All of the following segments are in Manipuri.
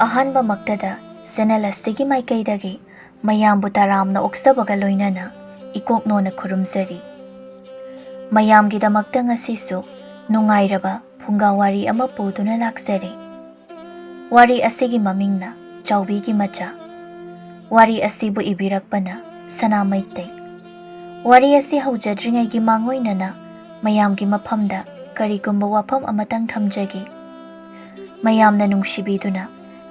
ꯑꯍꯥꯟꯕ ꯃꯛꯇꯗ ꯆꯦꯅꯦꯜ ꯑꯁꯤꯒꯤ ꯃꯥꯏꯀꯩꯗꯒꯤ ꯃꯌꯥꯝꯕꯨ ꯇꯔꯥꯝꯅ ꯑꯣꯛꯆꯕꯒ ꯂꯣꯏꯅꯅ ꯏꯀꯣꯛꯅꯣꯅ ꯈꯨꯔꯨꯝꯖꯔꯤ꯫ ꯃꯌꯥꯝꯒꯤꯗꯃꯛꯇ ꯉꯁꯤꯁꯨ ꯅꯨꯡꯉꯥꯏꯔꯕ ꯐꯨꯡꯒꯥ ꯋꯥꯔꯤ ꯑꯃ ꯄꯨꯗꯨꯅ ꯂꯥꯛꯆꯔꯤ꯫ ꯋꯥꯔꯤ ꯑꯁꯤꯒꯤ ꯃꯃꯤꯡꯅ ꯆꯥꯎꯕꯤꯒꯤ ꯃꯆꯥ꯫ ꯋꯥꯔꯤ ꯑꯁꯤꯕꯨ ꯏꯕꯤꯔꯛꯄꯅ ꯁꯅꯥ ꯃꯩꯇꯩ꯫ ꯋꯥꯔꯤ ꯑꯁꯤ ꯍꯧꯖꯗ꯭ꯔꯤꯉꯩꯒꯤ ꯃꯥꯡꯑꯣꯏꯅꯅ ꯃꯌꯥꯝꯒꯤ ꯃꯐꯝꯗ ꯀꯔꯤꯒꯨꯝꯕ ꯋꯥꯐꯝ ꯑꯃꯇꯪ ꯊꯝꯖꯒꯦ꯫ ꯃꯌꯥꯝꯅ ꯅꯨꯡꯁꯤꯕꯤꯗꯨꯅ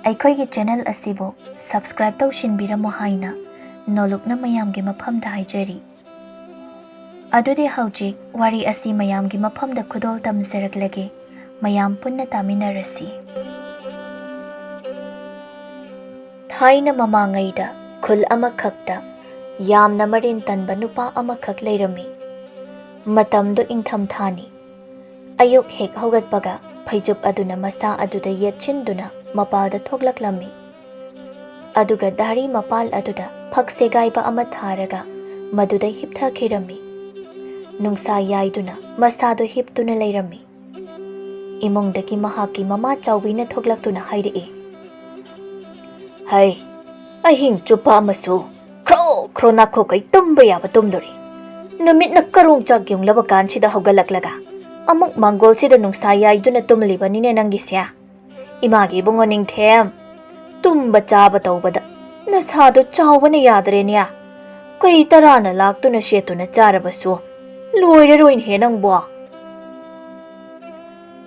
ꯑꯩꯈꯣꯏꯒꯤ ꯆꯦꯅꯦꯜ ꯑꯁꯤꯕꯨ ꯁꯕꯁꯀ꯭ꯔꯥꯏꯕ ꯇꯧꯁꯤꯟꯕꯤꯔꯝꯃꯨ ꯍꯥꯏꯅ ꯅꯣꯂꯨꯛꯅ ꯃꯌꯥꯝꯒꯤ ꯃꯐꯝꯗ ꯍꯥꯏꯖꯔꯤ꯫ ꯑꯗꯨꯗꯤ ꯍꯧꯖꯤꯛ ꯋꯥꯔꯤ ꯑꯁꯤ ꯃꯌꯥꯝꯒꯤ ꯃꯐꯝꯗ ꯈꯨꯗꯣꯜ ꯇꯝꯖꯔꯛꯂꯒꯦ꯫ ꯃꯌꯥꯝ ꯄꯨꯟꯅ ꯇꯥꯃꯤꯟꯅꯔꯁꯤ꯫ ꯊꯥꯏꯅ ꯃꯃꯥꯡꯉꯩꯗ ꯈꯨꯜ ꯑꯃꯈꯛꯇ ꯌꯥꯝꯅ ꯃꯔꯤꯟ ꯇꯟꯕ ꯅꯨꯄꯥ ꯑꯃꯈꯛ ꯂꯩꯔꯝꯃꯤ꯫ ꯃꯇꯝꯗꯨ ꯏꯪꯊꯝꯊꯥꯅꯤ꯫ ꯑꯌꯨꯛ ꯍꯦꯛ ꯍꯧꯒꯠꯄꯒ ꯐꯩꯖꯨꯞ ꯑꯗꯨꯅ ꯃꯁꯥ ꯑꯗꯨꯗ ꯌꯦꯠꯁꯤꯟꯗꯨꯅ ꯃꯄꯥꯜꯗ ꯊꯣꯛꯂꯛꯂꯝꯃꯤ꯫ ꯑꯗꯨꯒ ꯗꯥꯔꯤ ꯃꯄꯥꯜ ꯑꯗꯨꯗ ꯐꯛ ꯁꯦꯒꯥꯏꯕ ꯑꯃ ꯊꯥꯔꯒ ꯃꯗꯨꯗ ꯍꯤꯞꯊꯈꯤꯔꯝꯃꯤ꯫ ꯅꯨꯡꯁꯥ ꯌꯥꯏꯗꯨꯅ ꯃꯁꯥꯗꯨ ꯍꯤꯞꯇꯨꯅ ꯂꯩꯔꯝꯃꯤ꯫ ꯏꯃꯨꯡꯗꯒꯤ ꯃꯍꯥꯛꯀꯤ ꯃꯃꯥ ꯆꯥꯎꯕꯤꯅ ꯊꯣꯛꯂꯛꯇꯨꯅ ꯍꯥꯏꯔꯛꯏ, "ꯍꯩ, ꯑꯍꯤꯡ ꯆꯨꯞꯄ ꯑꯃꯁꯨ ꯈ꯭ꯔꯣ ꯈ꯭ꯔꯣ ꯅꯥꯈꯣꯛꯈꯩ ꯇꯨꯝꯕ ꯌꯥꯕ ꯇꯨꯝꯗꯣꯔꯤ꯫ ꯅꯨꯃꯤꯠꯅ ꯀꯔꯣꯡꯆꯥꯛ ꯌꯨꯡꯂꯕ ꯀꯥꯟꯁꯤꯗ ꯍꯧꯒꯠꯂꯛꯂꯒ ꯑꯃꯨꯛ ꯃꯥꯡꯒꯣꯜꯁꯤꯗ ꯅꯨꯡꯁꯥ ꯌꯥꯏꯗꯨꯅ ꯇꯨꯝꯂꯤꯕꯅꯤꯅꯦ ꯅꯪꯒꯤꯁꯦ꯫ ꯏꯃꯥꯒꯤ ꯏꯕꯨꯡꯉꯣ ꯅꯤꯡꯊꯦꯝ, ꯇꯨꯝꯕ ꯆꯥꯕ ꯇꯧꯕꯗ ꯅꯁꯥꯗꯣ ꯆꯥꯎꯕꯅ ꯌꯥꯗ꯭ꯔꯦꯅꯦ꯫ ꯀꯩ ꯇꯔꯥꯅ ꯂꯥꯛꯇꯨꯅ ꯁꯦꯠꯇꯨꯅ ꯆꯥꯔꯕꯁꯨ ꯂꯣꯏꯔꯔꯣꯏꯅꯦꯍꯦ ꯅꯪꯕꯣ."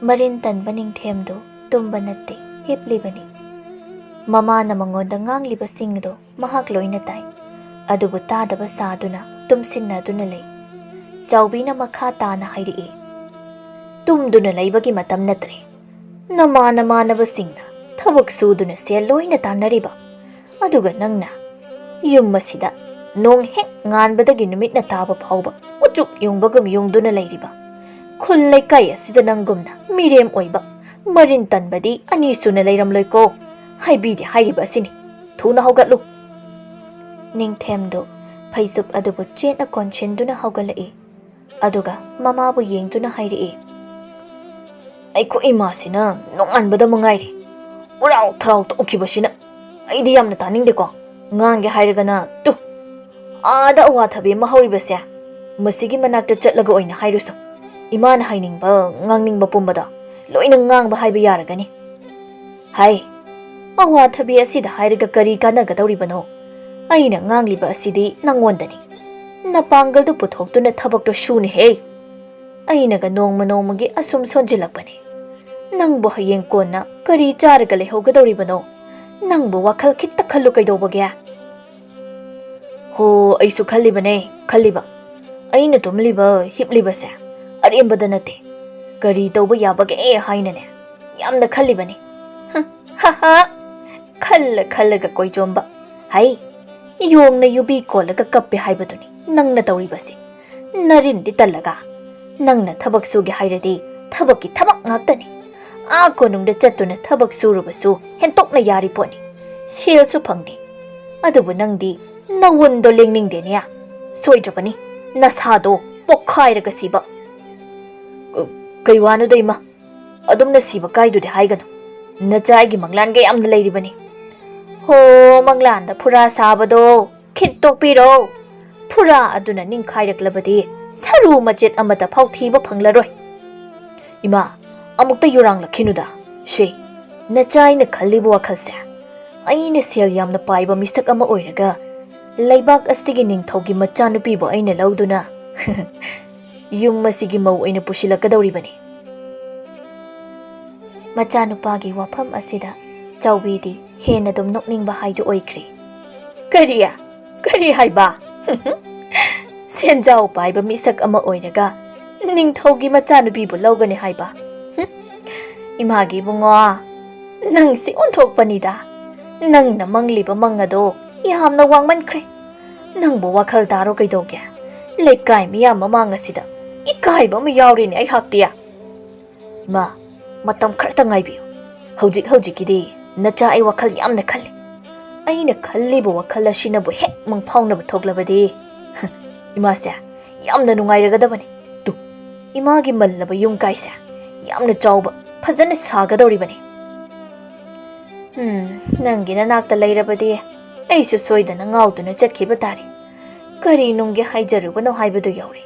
ꯃꯔꯤꯟ ꯇꯟꯕ ꯅꯤꯡꯊꯦꯝꯗꯨ ꯇꯨꯝꯕ ꯅꯠꯇꯦ, ꯍꯤꯞꯂꯤꯕꯅꯤ꯫ ꯃꯃꯥꯅ ꯃꯉꯣꯟꯗ ꯉꯥꯡꯂꯤꯕꯁꯤꯡꯗꯨ ꯃꯍꯥꯛ ꯂꯣꯏꯅ ꯇꯥꯏ, ꯑꯗꯨꯕꯨ ꯇꯥꯗꯕ ꯁꯥꯗꯨꯅ ꯇꯨꯝꯁꯤꯟꯅꯗꯨꯅ ꯂꯩ꯫ ꯆꯥꯎꯕꯤꯅ ꯃꯈꯥ ꯇꯥꯅ ꯍꯥꯏꯔꯛꯏ, "ꯇꯨꯝꯗꯨꯅ ꯂꯩꯕꯒꯤ ꯃꯇꯝ ꯅꯠꯇ꯭ꯔꯦ꯫ ꯅꯃꯥꯟꯅꯕꯁꯤꯡꯅ ꯊꯕꯛ ꯁꯨꯗꯨꯅ ꯁꯦꯜ ꯂꯣꯏꯅ ꯇꯥꯟꯅꯔꯤꯕ, ꯑꯗꯨꯒ ꯅꯪꯅ ꯌꯨꯝ ꯑꯁꯤꯗ ꯅꯣꯡ ꯍꯦꯛ ꯉꯥꯟꯕꯗꯒꯤ ꯅꯨꯃꯤꯠꯅ ꯇꯥꯕ ꯐꯥꯎꯕ ꯎꯆꯨꯛ ꯌꯨꯡꯕꯒꯨꯝ ꯌꯨꯡꯗꯨꯅ ꯂꯩꯔꯤꯕ꯫ ꯈꯨꯜ ꯂꯩꯀꯥꯏ ꯑꯁꯤꯗ ꯅꯪꯒꯨꯝꯅ ꯃꯤꯔꯦꯝ ꯑꯣꯏꯕ ꯃꯔꯤꯟ ꯇꯟꯕꯗꯤ ꯑꯅꯤ ꯁꯨꯅ ꯂꯩꯔꯝꯂꯣꯏꯀꯣ꯫ ꯍꯥꯏꯕꯤꯗꯦ ꯍꯥꯏꯔꯤꯕ ꯑꯁꯤꯅꯤ, ꯊꯨꯅ ꯍꯧꯒꯠꯂꯨ." ꯅꯤꯡꯊꯦꯝꯗꯨ ꯐꯩꯖꯨꯞ ꯑꯗꯨꯕꯨ ꯆꯦꯠꯅ ꯀꯣꯟꯁꯤꯟꯗꯨꯅ ꯍꯧꯒꯠꯂꯛꯏ꯫ ꯑꯗꯨꯒ ꯃꯃꯥꯕꯨ ꯌꯦꯡꯗꯨꯅ ꯍꯥꯏꯔꯛꯏ, "ꯑꯩꯈꯣꯏ ꯏꯃꯥꯁꯤꯅ ꯅꯣꯡꯉꯥꯟꯕꯗ ꯃꯉꯥꯏꯔꯦ ꯎꯔꯥꯎ ꯊꯔꯥꯎ ꯇꯧꯈꯤꯕꯁꯤꯅ ꯑꯩꯗꯤ ꯌꯥꯝꯅ ꯇꯥꯅꯤꯡꯗꯦꯀꯣ꯫ ꯉꯥꯡꯒꯦ ꯍꯥꯏꯔꯒꯅ ꯇꯨ ꯑꯥꯗ ꯑꯋꯥꯊꯕꯤ ꯑꯃ ꯍꯧꯔꯤꯕꯁꯦ, ꯃꯁꯤꯒꯤ ꯃꯅꯥꯛꯇ ꯆꯠꯂꯒ ꯑꯣꯏꯅ ꯍꯥꯏꯔꯨꯁꯨ꯫ ꯏꯃꯥꯅ ꯍꯥꯏꯅꯤꯡꯕ ꯉꯥꯡꯅꯤꯡꯕ ꯄꯨꯝꯕꯗꯣ ꯂꯣꯏꯅ ꯉꯥꯡꯕ ꯍꯥꯏꯕ ꯌꯥꯔꯒꯅꯤ꯫ ꯍꯥꯏ, ꯑꯋꯥꯊꯕꯤ ꯑꯁꯤꯗ ꯍꯥꯏꯔꯒ ꯀꯔꯤ ꯀꯥꯟꯅꯒꯗꯧꯔꯤꯕꯅꯣ? ꯑꯩꯅ ꯉꯥꯡꯂꯤꯕ ꯑꯁꯤꯗꯤ ꯅꯪꯉꯣꯟꯗꯅꯤ꯫ ꯅꯄꯥꯡꯒꯜꯗꯨ ꯄꯨꯊꯣꯛꯇꯨꯅ ꯊꯕꯛꯇꯣ ꯁꯨꯅꯦꯍꯦ꯫ ꯑꯩꯅꯒ ꯅꯣꯡꯃ ꯅꯣꯡꯃꯒꯤ ꯑꯁꯨꯝ ꯁꯣꯟꯖꯤꯜꯂꯛꯄꯅꯤ꯫ ꯅꯪꯕꯨ ꯍꯌꯦꯡ ꯀꯣꯟꯅ ꯀꯔꯤ ꯆꯥꯔꯒ ꯂꯩꯍꯧꯒꯗꯧꯔꯤꯕꯅꯣ? ꯅꯪꯕꯨ ꯋꯥꯈꯜ ꯈꯤꯇ ꯈꯜꯂꯨ ꯀꯩꯗꯧꯕꯒꯦ?" "ꯍꯣ, ꯑꯩꯁꯨ ꯈꯜꯂꯤꯕꯅꯦ, ꯈꯜꯂꯤꯕ꯫ ꯑꯩꯅ ꯇꯨꯝꯂꯤꯕ ꯍꯤꯞꯂꯤꯕꯁꯦ ꯑꯔꯦꯝꯕꯗ ꯅꯠꯇꯦ, ꯀꯔꯤ ꯇꯧꯕ ꯌꯥꯕꯒꯦ ꯍꯥꯏꯅꯅꯦ ꯌꯥꯝꯅ ꯈꯜꯂꯤꯕꯅꯤ꯫ ꯍꯥ, ꯈꯜꯂ ꯈꯜꯂꯒ ꯀꯣꯏꯖꯣꯝꯕ꯫ ꯍꯩ, ꯌꯣꯡꯅ ꯌꯨꯕꯤ ꯀꯣꯜꯂꯒ ꯀꯞꯄꯦ ꯍꯥꯏꯕꯗꯨꯅꯤ ꯅꯪꯅ ꯇꯧꯔꯤꯕꯁꯦ꯫ ꯅꯔꯤꯟꯗꯤ ꯇꯜꯂꯒ ꯅꯪꯅ ꯊꯕꯛ ꯁꯨꯒꯦ ꯍꯥꯏꯔꯗꯤ ꯊꯕꯛꯀꯤ ꯊꯕꯛ ꯉꯥꯛꯇꯅꯤ꯫ ꯀꯣꯅꯨꯡꯗ ꯆꯠꯇꯨꯅ ꯊꯕꯛ ꯁꯨꯔꯨꯕꯁꯨ ꯍꯦꯟꯇꯣꯛꯅ ꯌꯥꯔꯤ ꯄꯣꯠꯅꯤ, ꯁꯦꯜꯁꯨ ꯐꯪꯗꯦ꯫ ꯑꯗꯨꯕꯨ ꯅꯪꯗꯤ ꯅꯋꯨꯟꯗꯣ ꯂꯦꯡꯅꯤꯡꯗꯦꯅꯦ꯫ ꯁꯣꯏꯗ꯭ꯔꯕꯅꯤ ꯅꯁꯥꯗꯣ ꯄꯣꯛꯈꯥꯏꯔꯒ ꯁꯤꯕ." "ꯀꯩ ꯋꯥꯅꯣꯗ ꯏꯃꯥ, ꯑꯗꯨꯝꯅ ꯁꯤꯕ ꯀꯥꯏꯗꯨꯗꯤ ꯍꯥꯏꯒꯅꯨ꯫ ꯅꯆꯥꯒꯤ ꯃꯪꯂꯥꯟꯒ ꯌꯥꯝꯅ ꯂꯩꯔꯤꯕꯅꯤ." "ꯍꯣ, ꯃꯪꯂꯥꯟꯗ ꯐꯨꯔꯥ ꯁꯥꯕꯗꯣ ꯈꯤꯠꯇꯣꯛꯄꯤꯔꯣ꯫ ꯐꯨꯔꯥ ꯑꯗꯨꯅ ꯅꯤꯡꯈꯥꯏꯔꯛꯂꯕꯗꯤ ꯁꯔꯨ ꯃꯆꯦꯠ ꯑꯃꯠꯇ ꯐꯥꯎ ꯊꯤꯕ ꯐꯪꯂꯔꯣꯏ." "ꯏꯃꯥ, ꯑꯃꯨꯛꯇ ꯌꯨꯔꯥꯡꯂꯛꯈꯤꯅꯨꯗ꯫ ꯁꯦ, ꯅꯆꯥꯏꯅ ꯈꯜꯂꯤꯕ ꯋꯥꯈꯜꯁꯦ ꯑꯩꯅ ꯁꯦꯜ ꯌꯥꯝꯅ ꯄꯥꯏꯕ ꯃꯤꯁꯛ ꯑꯃ ꯑꯣꯏꯔꯒ ꯂꯩꯕꯥꯛ ꯑꯁꯤꯒꯤ ꯅꯤꯡꯊꯧꯒꯤ ꯃꯆꯥꯅꯨꯄꯤꯕꯨ ꯑꯩꯅ ꯂꯧꯗꯨꯅ ꯌꯨꯝ ꯑꯁꯤꯒꯤ ꯃꯧ ꯑꯣꯏꯅ ꯄꯨꯁꯤꯜꯂꯛꯀꯗꯧꯔꯤꯕꯅꯤ." ꯃꯆꯥꯅꯨꯄꯥꯒꯤ ꯋꯥꯐꯝ ꯑꯁꯤꯗ ꯆꯥꯎꯕꯤꯗꯤ ꯍꯦꯟꯅ ꯑꯗꯨꯝ ꯅꯣꯛꯅꯤꯡꯕ ꯍꯥꯏꯗꯨ ꯑꯣꯏꯈ꯭ꯔꯦ꯫ "ꯀꯔꯤ ꯍꯥꯏꯕ? ꯁꯦꯟꯖꯥꯎ ꯄꯥꯏꯕ ꯃꯤꯁꯛ ꯑꯃ ꯑꯣꯏꯔꯒ ꯅꯤꯡꯊꯧꯒꯤ ꯃꯆꯥꯅꯨꯄꯤꯕꯨ ꯂꯧꯒꯅꯤ ꯍꯥꯏꯕ? ꯏꯃꯥꯒꯤ ꯏꯕꯨꯡꯉꯣ, ꯅꯪꯁꯤ ꯑꯣꯟꯊꯣꯛꯄꯅꯤꯗ꯫ ꯅꯪꯅ ꯃꯪꯂꯤꯕ ꯃꯪ ꯑꯗꯣ ꯌꯥꯝꯅ ꯋꯥꯡꯃꯟꯈ꯭ꯔꯦ꯫ ꯅꯪꯕꯨ ꯋꯥꯈꯜ ꯇꯥꯔꯣ ꯀꯩꯗꯧꯒꯦ? ꯂꯩꯀꯥꯏ ꯃꯤꯌꯥꯝ ꯃꯃꯥꯡ ꯑꯁꯤꯗ ꯏꯀꯥꯏꯕ ꯑꯃ ꯌꯥꯎꯔꯤꯅꯦ ꯑꯩꯍꯥꯛꯇꯤ." "ꯏꯃꯥ, ꯃꯇꯝ ꯈꯔꯇ ꯉꯥꯏꯕꯤꯌꯨ꯫ ꯍꯧꯖꯤꯛꯀꯤꯗꯤ ꯅꯆꯥ ꯑꯩ ꯋꯥꯈꯜ ꯌꯥꯝꯅ ꯈꯜꯂꯤ꯫ ꯑꯩꯅ ꯈꯜꯂꯤꯕ ꯋꯥꯈꯜ ꯑꯁꯤꯅꯕꯨ ꯍꯦꯛ ꯃꯪꯐꯥꯎꯅꯕ ꯊꯣꯛꯂꯕꯗꯤ ꯏꯃꯥꯁꯦ ꯌꯥꯝꯅ ꯅꯨꯡꯉꯥꯏꯔꯒꯗꯕꯅꯤ꯫ ꯇꯨ, ꯏꯃꯥꯒꯤ ꯃꯜꯂꯕ ꯌꯨꯝ ꯀꯥꯏꯁꯦ ꯌꯥꯝꯅ ꯆꯥꯎꯕ ꯐꯖꯅ ꯁꯥꯒꯗꯧꯔꯤꯕꯅꯤ." Nangi nanakta lairabadi aisu soidana ngauduna chatkiba tari. Kari nungge haijarubano haibadu yauri.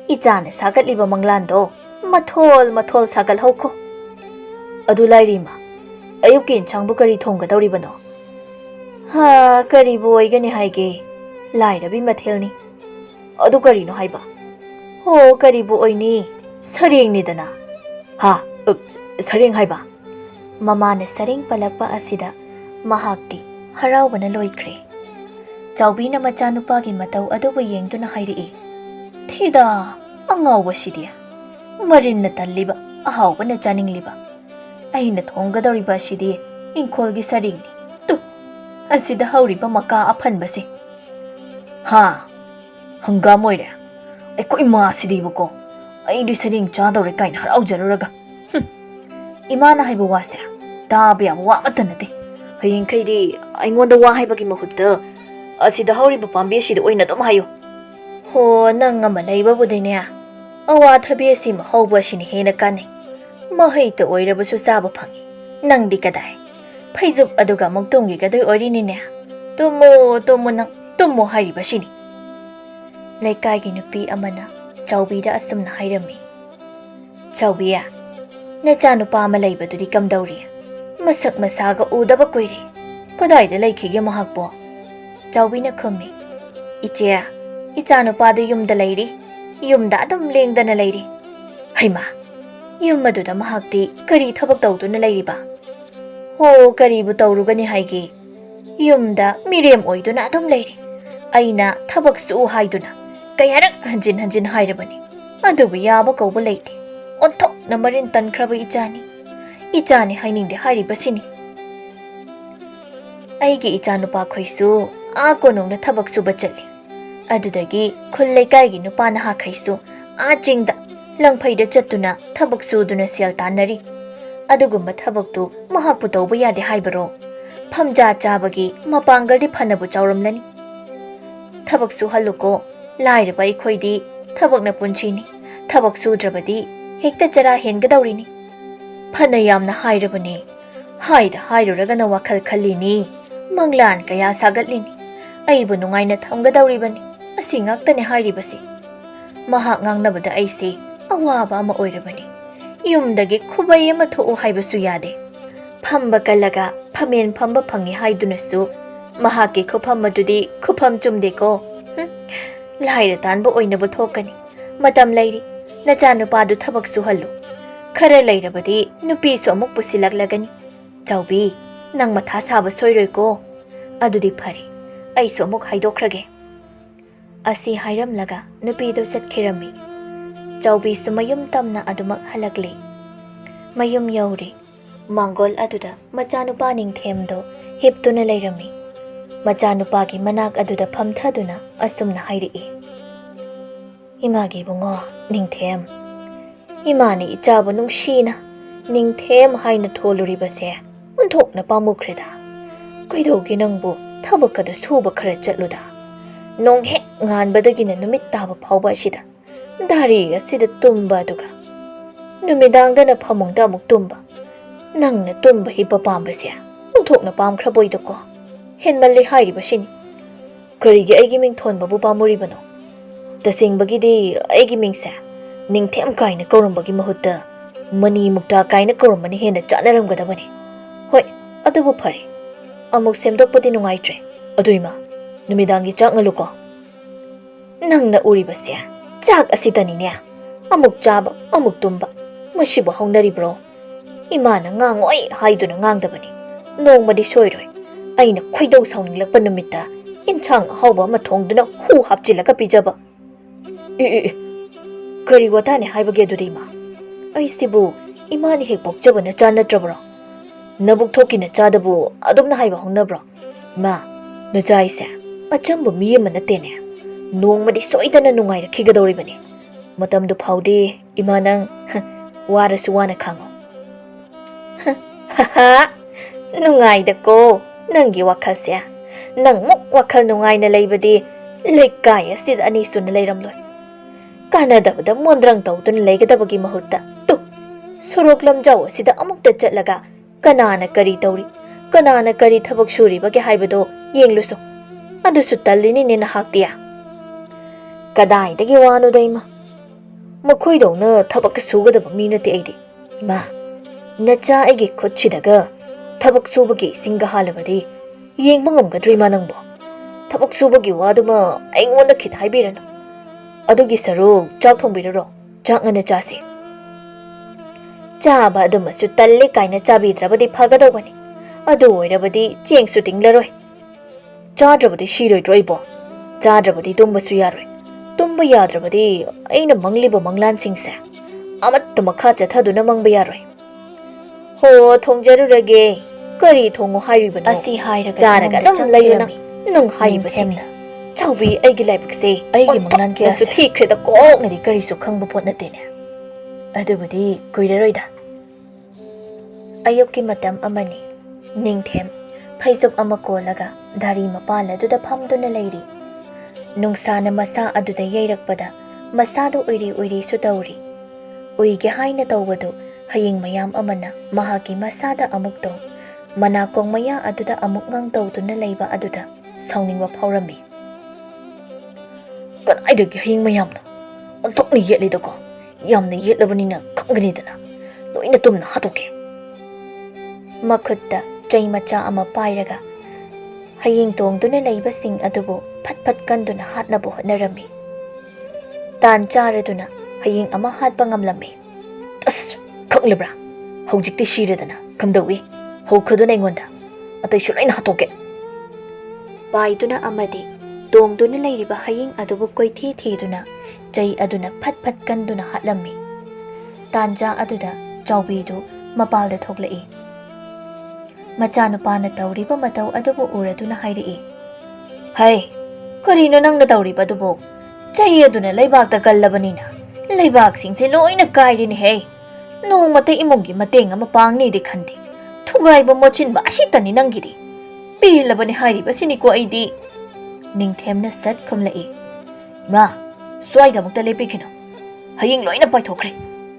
Ichana sagatliba manglando mathol sagal hauko. Adu lairima ayuki inchangbu kari thonggadawribano. Ha kari bu oigani haige lairabi mathelni. Adu kari no haiba. Ho kari bu oini sareng ni dana. Ha sareng haiba. Mama ne sareng palakpa asida mahakti haraubana loikre. Chaubi na machanupa gi matau adubu yengduna hairi. Thida angawba sidia. Marin na talliba ahawba na chaningliba. Aina thonggadawriba sidi inkol gi sareng ni. Tu asida hauriba maka aphanbase. Ha hanga moire. Eko ima sidi buko. Aidu sareng chadawre kain haraujaruraga. Imana haiba wase. Tabi am wa matanate. Haying kaidi aingonda wa haibagi mahutta asida hauriba pambi asida oina dum hayo. Ho nang ama leiba budene. Awa thabi asi mahauba sini hena kanai. Mahaita oirabasu saba phangi. Nang di kadai. Phaijub aduga moktongi kadoi orini ne. Tomo nang tomo hariba sini. Laikai gi nupi amana Chaubi da asumna hairami. Chaubiya nachanupa ama leibadudi kamdawri. Masak masaga udaba koire. Kadaida laikhige mahakbo. Chaubi na khumi. Iche ichanupa da yumda leiri. Yumda adum lengdana leiri. Haima yum aduda mahakti kari thabak tawduna leiriba. Ho kari bu tawrugani haige. Yumda mirem oiduna adum leiri. Aina thabak su haiduna. Kayarak hanjin hairabani. Adubu yaba kauba leite. Ontok na marin tankraba ichani. Ichani hainingde hairibasini. Aigi ichanupa khoisu konong na thabak suba chali. Adudagi khullai kaigi nupana ha khaisu chingda langphaida chatuna thabak suduna sel tanari. Adugumba thabaktu mahakpu tawba yade haibaro. Phamja chabagi mapangaldi phanabu chawramlani. Thabak su haluko lairaba ikhoidi thabak na punchini. Thabak sudrabadi hekta chara hengadawrini. Phana yamna hairabani. Haida hairuragana wakhal khallini. Manglan kaya sagatlini. Aibu nungaina thamgadawribani. Asi ngaktane hairibasi. Mahak ngangnabada aise awaba ama oirabani. Yumdagi khubai ama thoo haibasu yade. Phamba kalaga phamen phamba phangi haidunasu. Mahaki khupham madudi khupham chumdeko. Laira tanba oinabu thokani. Matam leiri. Nachanupadu thabak suhallu. Khara leirabadi nupisu amuk pusilaklagani. Chaubi nang matha saba soiroi ko. Adudi phari. Aisu amuk haidokrage. Asi hairamlaga nupidu chatkirami. Chaubi su mayum tamna adumak halakli. Mayum yauri. Mangol aduda machanupa ningthemdo hiptuna leirami. Machanupagi manak aduda phamthaduna asumna hairi. Imagi bungo ningthem. Imani ichabu nungshina ningthem haina tholuribase unthokna pamukreda. Kaidogi nangbu thabakada suba khara chatluda. Nong hek nganbadagina numit taba phawba asida. Dari asida tumba aduga. Numidangdana phamungda amuk tumba. Nangna tumba hipa pambase unthokna pamkhraboidako. Henmalli hairibasini. Karigi aigi ming thonbabu pamuribano. Tasingbagidi aigi mingse ningthem kaina kaurambagi mahutta mani mukta kaina kaurambani hena chanaramgadabani. Hoi adubu phari. Amuk semdokpati nungaitre. Aduima numidangi chak ngaluko. Nangna uribase chak asitanine. Amuk chaba amuk tumba. Mashibu haunaribro. Imana ngangoi haiduna ngangdabani. Nongmadi soiroi. Aina khoidau sauninglakpa numita inchang ahawba ama thongduna hu hapchilaga pijaba. Kari watane haibage adudima. Aisibu imani hek pokjabana chanatrabro. Nabuk thokina chadabu adumna haiba hongnabro. Ma nachaise achambu mi ama natene. Nongmadi soidana nungairakhigadawribani. Matamdu phaude imanang warasu wana khango. Ha nungaidako. Nangi wakhalse nang muk wakhal nungaina leibadi lekai asid ani sun leiramloi. Kanadabada mondrang tawdun leigadabagi mahutta tu sorok lamjaw asida amukta chatlaga kanana kari tawri Kanana kari thabak suribage haibado yengluso. Adusu tallinine nahaktiya. Kadaidagi wano da ima. Makoidongna thabak sugadaba mi nate aidi. Ima, nacha aigi khutchidaga thabak subagi singa halabadi yengba ngamgadri ma nangbo. Thabak subagi waduma aingonda khit haibirano. Adugi saru chak thongbiraro. Chak ngana chase. Chaba adumasu talli kaina chabidrabadi phagadobani. Adu oirabadi chengsu tinglaroi. Chadrabadi shiroi droibo. Chadrabadi tumbasu yaroi. Tumba yadrabadi aina mangliba manglan singse. Amattu makha chathaduna mangba yaroi. Ho thongjarurage. Kari thongo hairibano. Asi hairaga charaga dum layuna. Nung haiba simna. Chaubi aigi laibakse. Aigi manglan kya su thikreda kok nadi kari su khangba pot natene. Adubadi kuiraroida. Ayok ki matam amani. Ningthem phaisop ama kolaga dari mapala duda phamduna leiri. Nungsana masa aduda yairakpada masado oiri su tauri. Uige haina tawbadu haying mayam amana mahaki masada amukto. Manakong maya aduda amuk ngang tawduna leiba aduda sauningwa phawrami. Kadaidagi haying mayamno ontokni yetlidako yamna yetlabanina khangganidana loina tumna hatoke. Makutta Chay macha ama pairaga. Haying tongduna laibasing adubo pat kanduna hatnabu hotnarami. Tan charaduna haying ama hatpa ngamlami. Tas khanglibra. Hojikti shiradana kamdawi. Hokaduna ingonda. Atay shulaina hatoke. Paiduna amadi tongduna lairiba haying adubo koithi thiduna chay aduna pat kanduna hatlami. Tanja aduda Chaobidu mapalda thoklai. Machanupana tauriba matau adubo uraduna hairi. Hai, karino nang natauriba adubo. Chay aduna laibakta kallabanina. Laibak singse loina kairin hey. No mate imungi matenga mapangni di khandi. Thugaiba mochin ba asitani nangidi. Pilabani hairiba siniko aidi. Ningthemna sat khumlai. Ma, swaida mukta lepikino. Haying loina paithokre.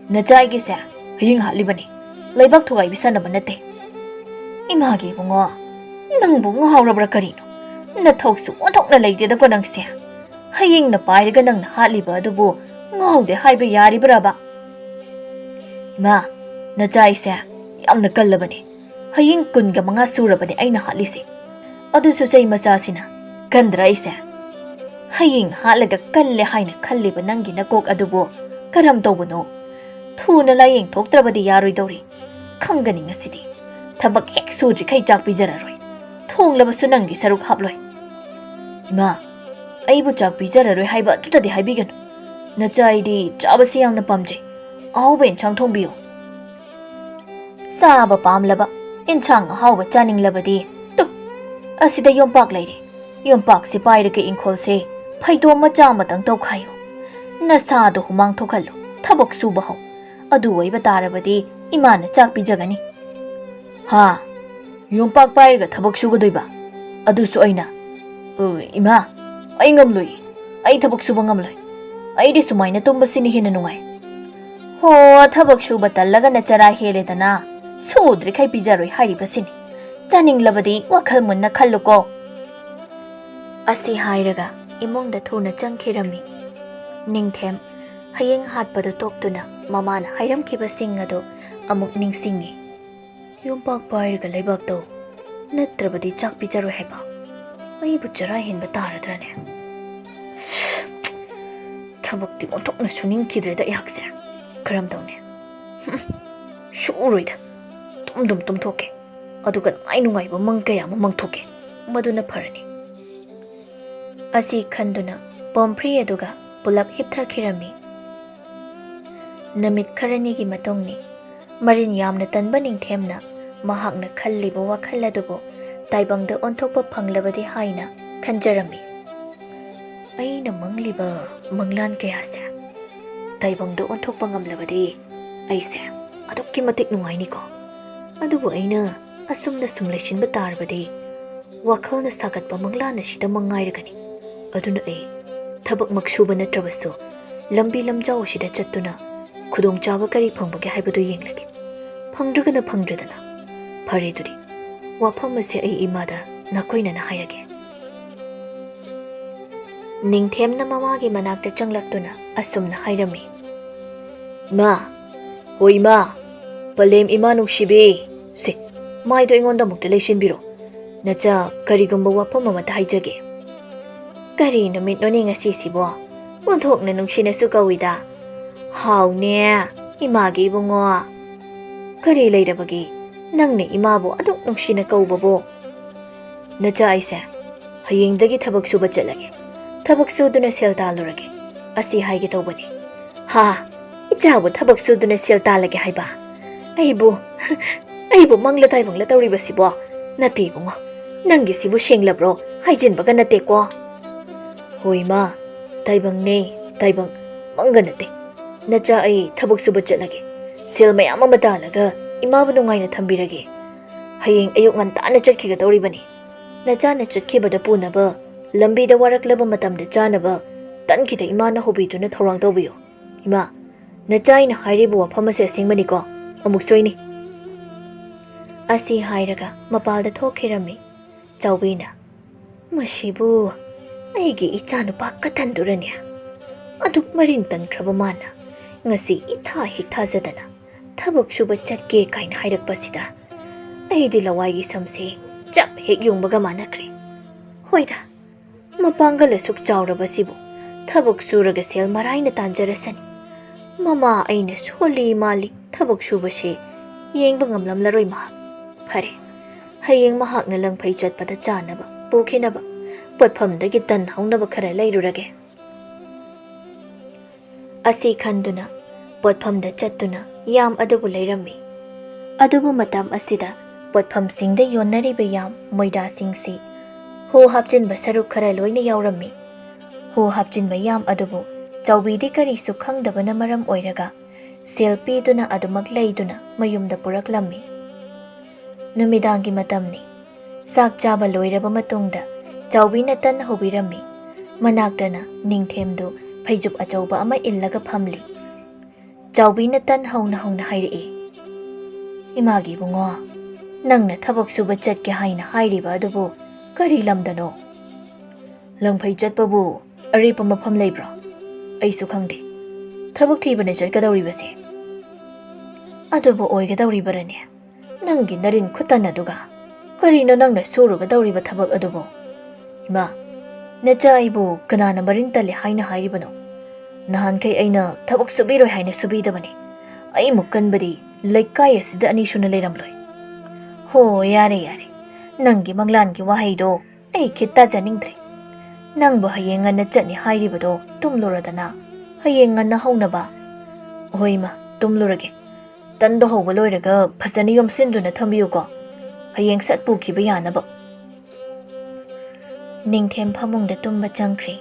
Nachai gi sa haying halibani. Laibak thugai bisana banate. Imagi bungo, nang bungo haurabra karino. Nathoksu onthokna leideda ko nang sia. Haying na pairaga nang nahaliba adubo ngaude haiba yaribra ba. Ima, nachai sa yamna kallabani. Haying kunga mga surabani ay nahalisi. Adu susay masasina, kandra isa. Haying halaga kalle haina kalliba nang ginakok adubo karam tawbano. Thuna laying thoktrabadi yaroy dawri. Kangani nga sidi. Thabak ek sudri kay jak bijararoy. Thonglabasu nanggi saruk haploi. Ima, aibu jak bijararoy haiba tutadi haibigano. Nachai di chabasi yamna pamjay. Ahawba inchang thongbiyo. Saba pamlaba, inchang ahawba chaninglabadi. Tu, asida yompak lairi. Yompak si pairaga inkol se, phaidom macha matang tawkhayo. Nasado humang thokhalo, thabak subahaw. Adu waiba tarabadi, imana chak bijagani. Ha, yompak pairaga thabak sugadoiba. Adusu aina. Ima, ay ngamloy. Ay thabak suba ngamloy. Ay di sumayna tumbasini hinanungay. Ho, thabak suba talaga na chara heledana. Sudri kay pijaroy haribasini. Chaning labadi wakal mun na kalluko. Asi hairaga imongda thuna changkhirami. Ningthem hayeng hatpadu toktuna mamana hairamkhibasing ado amuk ningsingi. Yompak pairaga laibakto natrabadi chak pijaroy haiba. Aibu chara hinba taradrane. Thabakti onthokna suningkhidreda ihakse. Karam tawne. Shuroida. Tum thoke. Aduga ai nungaiba mangkaya mangthoke. Maduna pharani. Asi khanduna pompri aduga pulap hipthakirami. Namit kharani gi matongni marin yamna tanba ningthemna mahakna khalliba wakhal adubo taibangda onthokpa phanglabadi haina khanjarami. Aina mangliba manglan kayase taibangda onthokpa ngamlabadi aise adukki matik nungaini ko. Adubo aina asumna sumleishin batarbadi wakhalna sagatpa manglana shida mangairagani. Aduna ai thabak maksuba natrabasu lambi lamjao shida chattuna khudong chaba kari phangbage haibadu yenglage. Phangdragana phangdradana. Phare duri. ꯋꯥꯐꯝ ꯑꯁꯤ ꯑꯩ ꯏꯃꯥꯗ ꯅꯥꯀꯣꯏꯅꯅ ꯍꯥꯏꯔꯒꯦ꯫ ꯅꯤꯡꯊꯦꯝꯅ ꯃꯃꯥꯒꯤ ꯃꯅꯥꯛꯇ ꯆꯪꯂꯛꯇꯨꯅ ꯑꯁꯨꯝꯅ ꯍꯥꯏꯔꯝꯃꯤ꯫ ꯏꯃꯥ, ꯍꯣꯏ ꯏꯃꯥ, ꯄꯂꯦꯝ ꯏꯃꯥ ꯅꯨꯡꯁꯤꯕꯤ, ꯁꯦ ꯃꯥꯏꯗꯣ ꯑꯩꯉꯣꯟꯗ ꯑꯃꯨꯛꯇ ꯂꯩꯁꯤꯟꯕꯤꯔꯣ꯫ ꯅꯆꯥ ꯀꯔꯤꯒꯨꯝꯕ ꯋꯥꯐꯝ ꯑꯃꯇ ꯍꯥꯏꯖꯒꯦ꯫ ꯀꯔꯤ ꯅꯨꯃꯤꯠꯅꯣꯅꯦ ꯉꯁꯤꯁꯤꯕꯣ? ꯑꯣꯟꯊꯣꯛꯅ ꯅꯨꯡꯁꯤꯅꯁꯨ ꯀꯧꯏꯗ꯫ ꯍꯥꯎꯅꯦ ꯏꯃꯥꯒꯤ ꯏꯕꯨꯡꯉꯣ꯫ ꯀꯔꯤ ꯂꯩꯔꯕꯒꯦ ꯅꯪꯅ ꯏꯃꯥꯕꯨ ꯑꯗꯨꯛ ꯅꯨꯡꯁꯤꯅ ꯀꯧꯕꯕꯣ? ꯅꯆꯥ ꯑꯩꯁꯦ ꯍꯌꯦꯡꯗꯒꯤ ꯊꯕꯛ ꯁꯨꯕ ꯆꯠꯂꯒꯦ꯫ ꯊꯕꯛ ꯁꯨꯗꯨꯅ ꯁꯦꯜ ꯇꯥꯜꯂꯨꯔꯒꯦ ꯑꯁꯤ ꯍꯥꯏꯒꯦ ꯇꯧꯕꯅꯤ꯫ ꯍꯥ, ꯏꯆꯥꯕꯨ ꯊꯕꯛ ꯁꯨꯗꯨꯅ ꯁꯦꯜ ꯇꯥꯜꯂꯒꯦ ꯍꯥꯏꯕ? ꯑꯩꯕꯨ ꯃꯪꯂ ꯇꯥꯏꯕꯪꯂ ꯇꯧꯔꯤꯕꯁꯤꯕꯣ? ꯅꯠꯇꯦ ꯏꯕꯨꯡꯉꯣ, ꯅꯪꯒꯤꯁꯤꯕꯨ ꯁꯦꯡꯂꯕ꯭ꯔꯣ? ꯍꯥꯏꯖꯤꯟꯕꯒ ꯅꯠꯇꯦꯀꯣ꯫ ꯍꯣꯏ ꯃꯥ, ꯇꯥꯏꯕꯪꯅꯦ, ꯇꯥꯏꯕꯪ, ꯃꯪꯒ ꯅꯠꯇꯦ꯫ ꯅꯆꯥ ꯑꯩ ꯊꯕꯛ ꯁꯨꯕ ꯆꯠꯂꯒꯦ꯫ ꯁꯦꯜ ꯃꯌꯥꯝ ꯑꯃ ꯇꯥꯜꯂꯒ ꯏꯃꯥꯕꯨ ꯅꯨꯡꯉꯥꯏꯅ ꯊꯝꯕꯤꯔꯒꯦ꯫ ꯍꯌꯦꯡ ꯑꯌꯨꯛ ꯉꯟꯇꯥꯅ ꯆꯠꯈꯤꯒꯗꯧꯔꯤꯕꯅꯤ꯫ ꯅꯆꯥꯅ ꯆꯠꯈꯤꯕꯗ ꯄꯨꯅꯕ, ꯂꯝꯕꯤꯗ ꯋꯥꯔꯛꯂꯕ ꯃꯇꯝꯗ ꯆꯥꯅꯕ ꯇꯟꯈꯤꯗ ꯏꯃꯥꯅ ꯍꯧꯕꯤꯗꯨꯅ ꯊꯧꯔꯥꯡ ꯇꯧꯕꯤꯌꯨ꯫ ꯏꯃꯥ, ꯅꯆꯥ ꯑꯩꯅ ꯍꯥꯏꯔꯤꯕ ꯋꯥꯐꯝ ꯑꯁꯤ ꯑꯁꯦꯡꯕꯅꯤꯀꯣ, ꯑꯃꯨꯛ ꯁꯣꯏꯅꯤ꯫ ꯑꯁꯤ ꯍꯥꯏꯔꯒ ꯃꯄꯥꯜꯗ ꯊꯣꯛꯈꯤꯔꯝꯃꯤ꯫ ꯆꯥꯎꯕꯤꯅ, ꯃꯁꯤꯕꯨ ꯑꯩꯒꯤ ꯏꯆꯥꯅꯨꯄꯥ ꯀꯇꯟꯗꯨꯔꯅꯦ? ꯑꯗꯨꯛ ꯃꯔꯤꯟ ꯇꯟꯈ꯭ꯔꯕ ꯃꯥꯅ ꯉꯁꯤ ꯏꯊꯥ ꯍꯦꯛ ꯊꯥꯖꯗꯅ ꯊꯕꯛ ꯁꯨꯕ ꯆꯠꯀꯦ ꯀꯥꯏꯅ ꯍꯥꯏꯔꯛꯄꯁꯤꯗ ꯑꯩꯗꯤ ꯂꯋꯥꯏꯒꯤ ꯁꯝꯁꯦ ꯆꯞ ꯍꯦꯛ ꯌꯨꯡꯕꯒ ꯃꯥꯟꯅꯈ꯭ꯔꯦ꯫ ꯍꯣꯏꯗ, ꯃꯄꯥꯡꯒꯜ ꯑꯁꯨꯛ ꯆꯥꯎꯔꯕꯁꯤꯕꯨ ꯊꯕꯛ ꯁꯨꯔꯒ ꯁꯦꯜ ꯃꯔꯥꯏꯅ ꯇꯥꯟꯖꯔꯁꯅꯤ꯫ ꯃꯃꯥ ꯑꯩꯅ ꯁꯣꯜꯂꯤ ꯃꯥꯜꯂꯤ ꯊꯕꯛ ꯁꯨꯕꯁꯦ ꯌꯦꯡꯕ ꯉꯝꯂꯝꯂꯔꯣꯏ ꯃꯍꯥꯛ꯫ ꯐꯔꯦ, ꯍꯌꯦꯡ ꯃꯍꯥꯛꯅ ꯂꯪꯐꯩ ꯆꯠꯄꯗ ꯆꯥꯅꯕ ꯄꯨꯈꯤꯅꯕ ꯄꯣꯠꯐꯝꯗꯒꯤ ꯇꯟ ꯍꯧꯅꯕ ꯈꯔ ꯂꯩꯔꯨꯔꯒꯦ꯫ ꯑꯁꯤ ꯈꯟꯗꯨꯅ ꯄꯣꯠꯐꯝꯗ ꯆꯠꯇꯨꯅ ꯌꯥꯝ ꯑꯗꯨꯕꯨ ꯂꯩꯔꯝꯃꯤ꯫ ꯑꯗꯨꯕꯨ ꯃꯇꯝ ꯑꯁꯤꯗ ꯄꯣꯠꯐꯝꯁꯤꯡꯗ ꯌꯣꯟꯅꯔꯤꯕ ꯌꯥꯝ ꯃꯣꯏꯗꯥꯁꯤꯡꯁꯤ ꯍꯨ ꯍꯥꯞꯆꯤꯟꯕ ꯁꯔꯨꯛ ꯈꯔ ꯂꯣꯏꯅ ꯌꯥꯎꯔꯝꯃꯤ꯫ ꯍꯨ ꯍꯥꯞꯆꯤꯟꯕ ꯌꯥꯝ ꯑꯗꯨꯕꯨ ꯆꯥꯎꯕꯤꯗꯤ ꯀꯔꯤꯁꯨ ꯈꯪꯗꯕꯅ ꯃꯔꯝ ꯑꯣꯏꯔꯒ ꯁꯦꯜ ꯄꯤꯗꯨꯅ ꯑꯗꯨꯃꯛ ꯂꯩꯗꯨꯅ ꯃꯌꯨꯝꯗ ꯄꯨꯔꯛꯂꯝꯃꯤ꯫ ꯅꯨꯃꯤꯗꯥꯡꯒꯤ ꯃꯇꯝꯅꯤ꯫ ꯆꯥꯛ ꯆꯥꯕ ꯂꯣꯏꯔꯕ ꯃꯇꯨꯡꯗ ꯆꯥꯎꯕꯤꯅ ꯇꯟ ꯍꯧꯕꯤꯔꯝꯃꯤ꯫ ꯃꯅꯥꯛꯇꯅ ꯅꯤꯡꯊꯦꯝꯗꯨ ꯐꯩꯖꯨꯞ ꯑꯆꯧꯕ ꯑꯃ ꯏꯜꯂꯒ ꯐꯝꯂꯤ꯫ ꯆꯥꯎꯕꯤꯅ ꯇꯟ ꯍꯧꯅ ꯍꯧꯅ ꯍꯥꯏꯔꯛꯏ꯫ ꯏꯃꯥꯒꯤ ꯏꯕꯨꯡꯉꯣ, ꯅꯪꯅ ꯊꯕꯛ ꯁꯨꯕ ꯆꯠꯀꯦ ꯍꯥꯏꯅ ꯍꯥꯏꯔꯤꯕ ꯑꯗꯨꯕꯨ ꯀꯔꯤ ꯂꯝꯗꯅꯣ? ꯂꯪꯐꯩ ꯆꯠꯄꯕꯨ ꯑꯔꯦꯞꯄ ꯃꯐꯝ ꯂꯩꯕ꯭ꯔꯣ? ꯑꯩꯁꯨ ꯈꯪꯗꯦ ꯊꯕꯛ ꯊꯤꯕꯅ ꯆꯠꯀꯗꯧꯔꯤꯕꯁꯦ꯫ ꯑꯗꯨꯕꯨ ꯑꯣꯏꯒꯗꯧꯔꯤꯕꯔꯅꯦ? ꯅꯪꯒꯤ ꯅꯔꯤꯟ ꯈꯨꯇꯟ ꯑꯗꯨꯒ ꯀꯔꯤꯅꯣ ꯅꯪꯅ ꯁꯨꯔꯨꯒꯗꯧꯔꯤꯕ ꯊꯕꯛ ꯑꯗꯨꯕꯨ? ꯏꯃꯥ, ꯅꯆꯥ ꯑꯩꯕꯨ ꯀꯅꯥꯅ ꯃꯔꯤꯟ ꯇꯜꯂꯦ ꯍꯥꯏꯅ ꯍꯥꯏꯔꯤꯕꯅꯣ? ꯅꯍꯥꯟꯈꯩ ꯑꯩꯅ ꯊꯕꯛ ꯁꯨꯕꯤꯔꯣꯏ ꯍꯥꯏꯅ ꯁꯨꯕꯤꯗꯕꯅꯤ꯫ ꯑꯩꯃꯨꯛ ꯀꯟꯕꯗꯤ ꯂꯩꯀꯥꯏ ꯑꯁꯤꯗ ꯑꯅꯤ ꯁꯨꯅ ꯂꯩꯔꯝꯂꯣꯏ꯫ ꯍꯣ, ꯌꯥꯔꯦ ꯌꯥꯔꯦ, ꯅꯪꯒꯤ ꯃꯪꯂꯥꯟꯒꯤ ꯋꯥꯍꯩꯗꯣ ꯑꯩ ꯈꯤꯠ ꯇꯥꯖꯅꯤꯡꯗ꯭ꯔꯦ꯫ ꯅꯪꯕꯨ ꯍꯌꯦꯡ ꯉꯟꯅ ꯆꯠꯅꯤ ꯍꯥꯏꯔꯤꯕꯗꯣ ꯇꯨꯝꯂꯨꯔꯗꯅ ꯍꯌꯦꯡ ꯉꯟꯅ ꯍꯧꯅꯕ꯫ ꯍꯣꯏ ꯏꯃꯥ, ꯇꯨꯝꯂꯨꯔꯒꯦ꯫ ꯇꯟꯗꯣ ꯍꯧꯕ ꯂꯣꯏꯔꯒ ꯐꯖꯅ ꯌꯣꯝꯁꯤꯟꯗꯨꯅ ꯊꯝꯕꯤꯌꯨꯀꯣ, ꯍꯌꯦꯡ ꯁꯠ ꯄꯨꯈꯤꯕ ꯌꯥꯅꯕ꯫ ꯅꯤꯡꯊꯦꯝ ꯐꯃꯨꯡꯗ ꯇꯨꯝꯕ ꯆꯪꯈ꯭ꯔꯦ꯫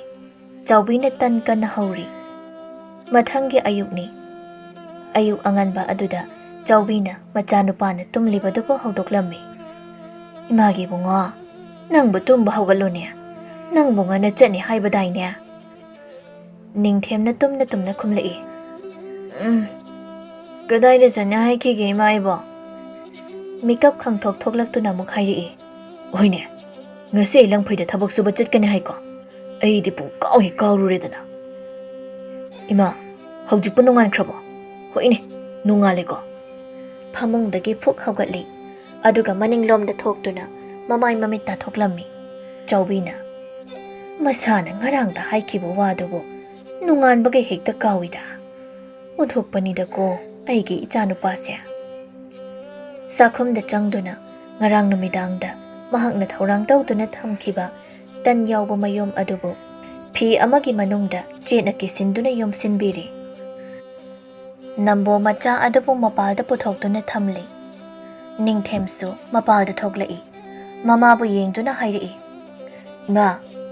ꯆꯥꯎꯕꯤꯅ ꯇꯟ ꯀꯟꯅ ꯍꯧꯔꯤ꯫ ꯃꯊꯪꯒꯤ ꯑꯌꯨꯛꯅꯤ꯫ ꯑꯌꯨꯛ ꯑꯉꯟꯕ ꯑꯗꯨꯗ ꯆꯥꯎꯕꯤꯅ ꯃꯆꯥꯅꯨꯄꯥꯅ ꯇꯨꯝꯂꯤꯕꯗꯨꯕꯨ ꯍꯧꯗꯣꯛꯂꯝꯃꯤ꯫ ꯏꯃꯥꯒꯤ ꯏꯕꯨꯡꯉꯣ, ꯅꯪꯕꯨ ꯇꯨꯝꯕ ꯍꯧꯒꯠꯂꯨꯅꯦ, ꯅꯪꯕꯨ ꯉꯟꯅ ꯆꯠꯅꯤ ꯍꯥꯏꯕꯗꯥꯏꯅꯦ? ꯅꯤꯡꯊꯦꯝꯅ ꯇꯨꯝꯅ ꯇꯨꯝꯅ ꯈꯨꯝꯂꯛꯏ꯫ ꯀꯗꯥꯏꯗ ꯆꯠꯅꯤ ꯍꯥꯏꯈꯤꯒꯦ ꯏꯃꯥ ꯑꯩꯕꯣ? ꯃꯤꯀꯞ ꯈꯪꯊꯣꯛ ꯊꯣꯛꯂꯛꯇꯨꯅ ꯑꯃꯨꯛ ꯍꯥꯏꯔꯛꯏ꯫ ꯍꯣꯏꯅꯦ, ꯉꯁꯤ ꯑꯩ ꯂꯪꯐꯩꯗ ꯊꯕꯛ ꯁꯨꯕ ꯆꯠꯀꯅꯤ ꯍꯥꯏꯀꯣ? ꯑꯩꯗꯤ ꯄꯨꯡꯀꯥꯎ ꯍꯦꯛ ꯀꯥꯎꯔꯨꯔꯦꯗꯅ꯫ ꯏꯃꯥ, ꯍꯧꯖꯤꯛꯄꯨ ꯅꯣꯡꯉꯥꯟꯈ꯭ꯔꯕꯣ? ꯍꯣꯏꯅꯦ, ꯅꯣꯡꯉꯥꯜꯂꯦꯀꯣ꯫ ꯐꯃꯨꯡꯗꯒꯤ ꯐꯨꯛ ꯍꯧꯒꯠꯂꯤ꯫ ꯑꯗꯨꯒ ꯃꯅꯤꯡꯂꯣꯝꯗ ꯊꯣꯛꯇꯨꯅ ꯃꯃꯥꯏ ꯃꯃꯤꯠ ꯇꯥꯊꯣꯛꯂꯝꯃꯤ꯫ ꯆꯥꯎꯕꯤꯅ, ꯃꯁꯥꯅ ꯉꯔꯥꯡꯗ ꯍꯥꯏꯈꯤꯕ ꯋꯥꯗꯨꯕꯨ ꯅꯣꯡꯉꯥꯟꯕꯒ ꯍꯦꯛꯇ ꯀꯥꯎꯏꯗ꯫ ꯑꯣꯟꯊꯣꯛꯄꯅꯤꯗꯀꯣ ꯑꯩꯒꯤ ꯏꯆꯥꯅꯨꯄꯥꯁꯦ꯫ ꯆꯥꯛꯈꯨꯝꯗ ꯆꯪꯗꯨꯅ ꯉꯔꯥꯡ ꯅꯨꯃꯤꯗꯥꯡꯗ ꯃꯍꯥꯛꯅ ꯊꯧꯔꯥꯡ ꯇꯧꯗꯨꯅ ꯊꯝꯈꯤꯕ ꯇꯟ ꯌꯥꯎꯕ ꯃꯌꯨꯝ ꯑꯗꯨꯕꯨ ꯐꯤ ꯑꯃꯒꯤ ꯃꯅꯨꯡꯗ ꯆꯦꯠꯅ ꯀꯤꯁꯤꯟꯗꯨꯅ ꯌꯣꯝꯁꯤꯟꯕꯤꯔꯤ꯫ ꯅꯝꯕꯣ ꯃꯆꯥ ꯑꯗꯨꯕꯨ ꯃꯄꯥꯜꯗ ꯄꯨꯊꯣꯛꯇꯨꯅ ꯊꯝꯂꯤ꯫ ꯅꯤꯡꯊꯦꯝꯁꯨ ꯃꯄꯥꯜꯗ ꯊꯣꯛꯂꯛꯏ꯫ ꯃꯃꯥꯕꯨ ꯌꯦꯡꯗꯨꯅ ꯍꯥꯏꯔꯛꯏ꯫ ꯏꯃꯥ,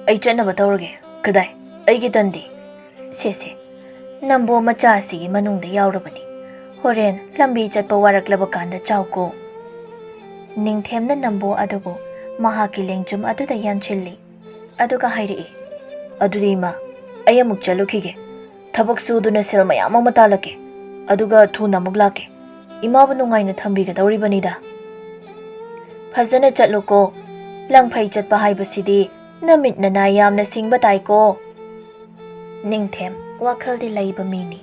ꯑꯩ ꯆꯠꯅꯕ ꯇꯧꯔꯒꯦ꯫ ꯀꯗꯥꯏ, ꯑꯩꯒꯤ ꯇꯟꯗꯤ? ꯁꯦ, ꯅꯝꯕꯣ ꯃꯆꯥ ꯑꯁꯤꯒꯤ ꯃꯅꯨꯡꯗ ꯌꯥꯎꯔꯕꯅꯤ꯫ ꯍꯣꯔꯦꯟ ꯂꯝꯕꯤ ꯆꯠꯄ ꯋꯥꯔꯛꯂꯕ ꯀꯥꯟꯗ ꯆꯥꯎꯀꯣ꯫ ꯅꯤꯡꯊꯦꯝꯅ ꯅꯝꯕꯣ ꯑꯗꯨꯕꯨ ꯃꯍꯥꯛꯀꯤ ꯂꯦꯡꯖꯨꯝ ꯑꯗꯨꯗ ꯌꯥꯟꯁꯤꯜꯂꯤ꯫ ꯑꯗꯨꯒ ꯍꯥꯏꯔꯛꯏ꯫ ꯑꯗꯨꯗꯤ ꯏꯃꯥ, ꯑꯩ ꯑꯃꯨꯛ ꯆꯠꯂꯨꯈꯤꯒꯦ꯫ ꯊꯕꯛ ꯁꯨꯗꯨꯅ ꯁꯦꯜ ꯃꯌꯥꯝ ꯑꯃ ꯇꯥꯜꯂꯛꯀꯦ, ꯑꯗꯨꯒ ꯊꯨꯅ ꯑꯃꯨꯛ ꯂꯥꯛꯀꯦ꯫ ꯏꯃꯥꯕꯨ ꯅꯨꯡꯉꯥꯏꯅ ꯊꯝꯕꯤꯒꯗꯧꯔꯤꯕꯅꯤꯗ꯫ ꯐꯖꯅ ꯆꯠꯂꯨꯀꯣ ꯂꯪꯐꯩ ꯆꯠꯄ ꯍꯥꯏꯕꯁꯤꯗꯤ ꯅꯃꯤꯠ ꯅꯅꯥꯏ ꯌꯥꯝꯅ ꯁꯤꯡꯕ ꯇꯥꯏꯀꯣ ꯅꯤꯡꯊꯦꯝ ꯋꯥꯈꯜꯗꯤ ꯂꯩꯕ ꯃꯤꯅꯤ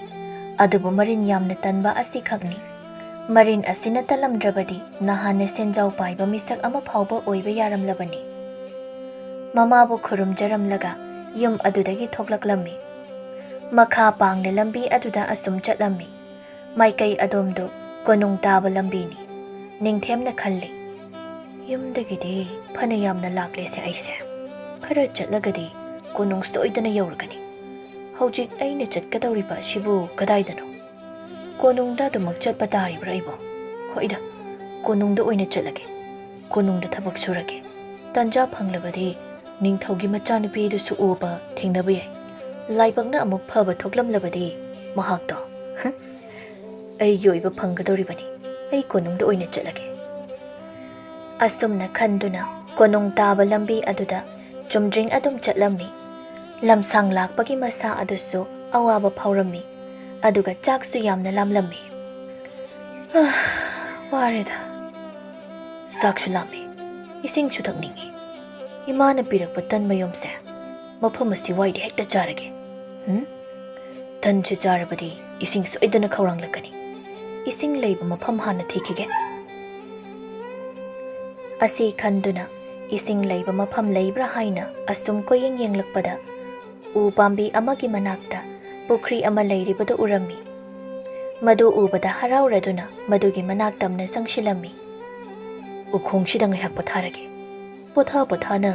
ꯑꯗꯨꯕꯨ ꯃꯔꯤꯟ ꯌꯥꯝꯅ ꯇꯟꯕ ꯑꯁꯤꯈꯛꯅꯤ ꯃꯔꯤꯟ ꯑꯁꯤꯅ ꯇꯜꯂꯝꯗ꯭ꯔꯕꯗꯤ ꯅꯍꯥꯟꯅ ꯁꯦꯟꯖꯥꯎ ꯄꯥꯏꯕ ꯃꯤꯁꯛ ꯑꯃ ꯐꯥꯎꯕ ꯑꯣꯏꯕ ꯌꯥꯔꯝꯂꯕꯅꯤ ꯃꯃꯥꯕꯨ ꯈꯨꯔꯨꯝꯖꯔꯝꯂꯒ ꯌꯨꯝ ꯑꯗꯨꯗꯒꯤ ꯊꯣꯛꯂꯛꯂꯝꯃꯤ ꯃꯈꯥ ꯄꯥꯡꯅ ꯂꯝꯕꯤ ꯑꯗꯨꯗ ꯑꯁꯨꯝ ꯆꯠꯂꯝꯃꯤ ꯃꯥꯏꯀꯩ ꯑꯗꯣꯝꯗꯨ ꯀꯣꯅꯨꯡ ꯇꯥꯕ ꯂꯝꯕꯤꯅꯤ ꯅꯤꯡꯊꯦꯝꯅ ꯈꯜꯂꯤ ꯌꯨꯝꯗꯒꯤꯗꯤ ꯐꯅ ꯌꯥꯝꯅ ꯂꯥꯛꯂꯦꯁꯦ ꯑꯩꯁꯦ ꯈꯔ ꯆꯠꯂꯒꯗꯤ ꯀꯣꯅꯨꯡ ꯁꯣꯏꯗꯅ ꯌꯧꯔꯒꯅꯤ ꯍꯧꯖꯤꯛ ꯑꯩꯅ ꯆꯠꯀꯗꯧꯔꯤꯕ ꯑꯁꯤꯕꯨ ꯀꯗꯥꯏꯗꯅꯣ ꯀꯣꯅꯨꯡꯗ ꯑꯗꯨꯃꯛ ꯆꯠꯄ ꯇꯥꯔꯤꯕ꯭ꯔꯥ ꯑꯩꯕꯣ ꯍꯣꯏꯗ ꯀꯣꯅꯨꯡꯗ ꯑꯣꯏꯅ ꯆꯠꯂꯒꯦ ꯀꯣꯅꯨꯡꯗ ꯊꯕꯛ ꯁꯨꯔꯒꯦ ꯇꯟꯖꯥ ꯐꯪꯂꯕꯗꯤ ꯅꯤꯡꯊꯧꯒꯤ ꯃꯆꯥꯅꯨꯄꯤꯗꯨꯁꯨ ꯎꯕ ꯊꯦꯡꯅꯕ ꯌꯥꯏ ꯂꯥꯏꯕꯛꯅ ꯑꯃꯨꯛ ꯐꯕ ꯊꯣꯛꯂꯝꯂꯕꯗꯤ ꯃꯍꯥꯛꯇꯣ ꯑꯩꯒꯤ ꯑꯣꯏꯕ ꯐꯪꯒꯗꯧꯔꯤꯕꯅꯤ ꯑꯩ ꯀꯣꯅꯨꯡꯗ ꯑꯣꯏꯅ ꯆꯠꯂꯒꯦ ꯑꯁꯨꯝꯅ ꯈꯟꯗꯨꯅ ꯀꯣꯅꯨꯡ ꯇꯥꯕ ꯂꯝꯕꯤ ꯑꯗꯨꯗ ꯆꯨꯝꯗ꯭ꯔꯤꯡ ꯑꯗꯨꯝ ꯆꯠꯂꯝꯃꯤ ꯂꯝꯁꯥꯡ ꯂꯥꯛꯄꯒꯤ ꯃꯁꯥ ꯑꯗꯨꯁꯨ ꯑꯋꯥꯕ ꯐꯥꯎꯔꯝꯃꯤ ꯑꯗꯨꯒ ꯆꯥꯛꯁꯨ ꯌꯥꯝꯅ ꯂꯥꯝꯂꯝꯃꯤ ꯋꯥꯔꯦꯗ ꯆꯥꯛꯁꯨ ꯂꯥꯝꯃꯤ ꯏꯁꯤꯡꯁꯨ ꯊꯛꯅꯤꯡꯉꯤ ꯏꯃꯥꯅ ꯄꯤꯔꯛꯄ ꯇꯟ ꯃꯌꯨꯝꯁꯦ ꯃꯐꯝ ꯑꯁꯤ ꯋꯥꯏꯗ ꯍꯦꯛꯇ ꯆꯥꯔꯒꯦ ꯇꯟꯁꯦ ꯆꯥꯔꯕꯗꯤ ꯏꯁꯤꯡ ꯁꯣꯏꯗꯅ ꯈꯧꯔꯥꯡꯂꯛꯀꯅꯤ ꯏꯁꯤꯡ ꯂꯩꯕ ꯃꯐꯝ ꯍꯥꯟꯅ ꯊꯤꯈꯤꯒꯦ ꯑꯁꯤ ꯈꯟꯗꯨꯅ ꯏꯁꯤꯡ ꯂꯩꯕ ꯃꯐꯝ ꯂꯩꯕ꯭ꯔꯥ ꯍꯥꯏꯅ ꯑꯁꯨꯝ ꯀꯣꯌꯦꯡ ꯌꯦꯡꯂꯛꯄꯗ ꯎ ꯄꯥꯝꯕꯤ ꯑꯃꯒꯤ ꯃꯅꯥꯛꯇ ꯄꯨꯈ꯭ꯔꯤ ꯑꯃ ꯂꯩꯔꯤꯕꯗꯨ ꯎꯔꯝꯃꯤ ꯃꯗꯨ ꯎꯕꯗ ꯍꯔꯥꯎꯔꯗꯨꯅ ꯃꯗꯨꯒꯤ ꯃꯅꯥꯛ ꯇꯝꯅ ꯆꯪꯁꯤꯜꯂꯝꯃꯤ ꯎꯈꯣꯡꯁꯤꯗ ꯉꯥꯏꯍꯥꯛ ꯄꯣꯊꯥꯔꯒꯦ ꯄꯣꯊꯥꯅ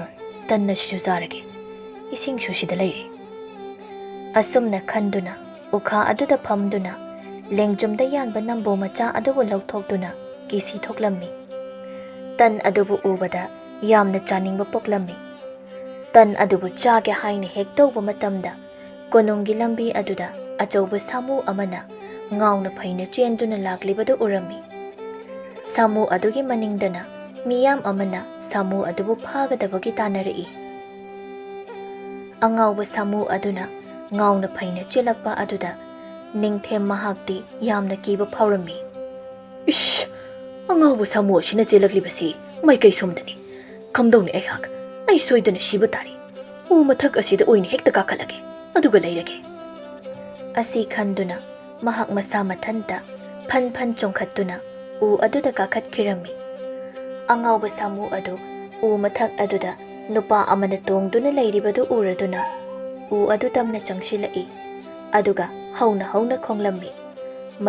ꯇꯟ ꯑꯁꯤꯁꯨ ꯆꯥꯔꯒꯦ ꯏꯁꯤꯡꯁꯨ ꯁꯤꯗ ꯂꯩꯔꯦ ꯑꯁꯨꯝꯅ ꯈꯟꯗꯨꯅ ꯎꯈꯥ ꯑꯗꯨꯗ ꯐꯝꯗꯨꯅ ꯂꯦꯡꯖꯨꯝꯗ ꯌꯥꯟꯕ ꯅꯝꯕꯣ ꯃꯆꯥ ꯑꯗꯨꯕꯨ ꯂꯧꯊꯣꯛꯇꯨꯅ ꯀꯤꯁꯤ ꯊꯣꯛꯂꯝꯃꯤ ꯇꯟ ꯑꯗꯨꯕꯨ ꯎꯕꯗ ꯌꯥꯝꯅ ꯆꯥꯅꯤꯡꯕ ꯄꯣꯛꯂꯝꯃꯤ ꯇꯟ ꯑꯗꯨꯕꯨ ꯆꯥꯒꯦ ꯍꯥꯏꯅ ꯍꯦꯛ ꯇꯧꯕ ꯃꯇꯝꯗ ꯀꯣꯅꯨꯡꯒꯤ ꯂꯝꯕꯤ ꯑꯗꯨꯗ ꯑꯆꯧꯕ ꯁꯥꯃꯨ ꯑꯃꯅ ꯉꯥꯎꯅ ꯐꯩꯅ ꯆꯦꯟꯗꯨꯅ ꯂꯥꯛꯂꯤꯕꯗꯨ ꯎꯔꯝꯃꯤ ꯁꯥꯃꯨ ꯑꯗꯨꯒꯤ ꯃꯅꯤꯡꯗꯅ ꯃꯤꯌꯥꯝ ꯑꯃꯅ ꯁꯥꯃꯨ ꯑꯗꯨꯕꯨ ꯐꯥꯒꯗꯕꯒꯤ ꯇꯥꯟꯅꯔꯛꯏ ꯑꯉꯥꯎꯕ ꯁꯥꯃꯨ ꯑꯗꯨꯅ ꯉꯥꯎꯅ ꯐꯩꯅ ꯆꯦꯜꯂꯛꯄ ꯑꯗꯨꯗ ꯅꯤꯡꯊꯦꯝ ꯃꯍꯥꯛꯇꯤ ꯌꯥꯝꯅ ꯀꯤꯕ ꯐꯥꯎꯔꯝꯃꯤ ꯏꯁ ꯑꯉꯥꯎꯕ ꯁꯥꯃꯨ ꯑꯁꯤꯅ ꯆꯦꯜꯂꯛꯂꯤꯕꯁꯤ ꯃꯥꯏꯀꯩ ꯁꯣꯝꯗꯅꯤ ꯀꯝꯗꯧꯅꯤ ꯑꯩ ꯁꯣꯏꯗꯅ ꯁꯤꯕ ꯇꯥꯔꯤ ꯎ ꯃꯊꯛ ꯑꯁꯤꯗ ꯑꯣꯏꯅ ꯍꯦꯛꯇ ꯀꯥꯈꯠꯂꯒꯦ ꯑꯗꯨꯒ ꯂꯩꯔꯒꯦ ꯑꯁꯤ ꯈꯟꯗꯨꯅ ꯃꯍꯥꯛ ꯃꯁꯥ ꯃꯊꯟꯇ ꯐꯟ ꯐꯟ ꯆꯣꯡꯈꯠꯇꯨꯅ ꯎ ꯑꯗꯨꯗ ꯀꯥꯈꯠꯈꯤꯔꯝꯃꯤ ꯑꯉꯥꯎꯕ ꯁꯥꯃꯨ ꯑꯗꯨ ꯎ ꯃꯊꯛ ꯑꯗꯨꯗ ꯅꯨꯄꯥ ꯑꯃꯅ ꯇꯣꯡꯗꯨꯅ ꯂꯩꯔꯤꯕꯗꯨ ꯎꯔꯗꯨꯅ ꯎ ꯑꯗꯨ ꯇꯝꯅ ꯆꯪꯁꯤꯜꯂꯛꯏ ꯑꯗꯨꯒ ꯍꯧꯅ ꯍꯧꯅ ꯈꯣꯡꯂꯝꯃꯤ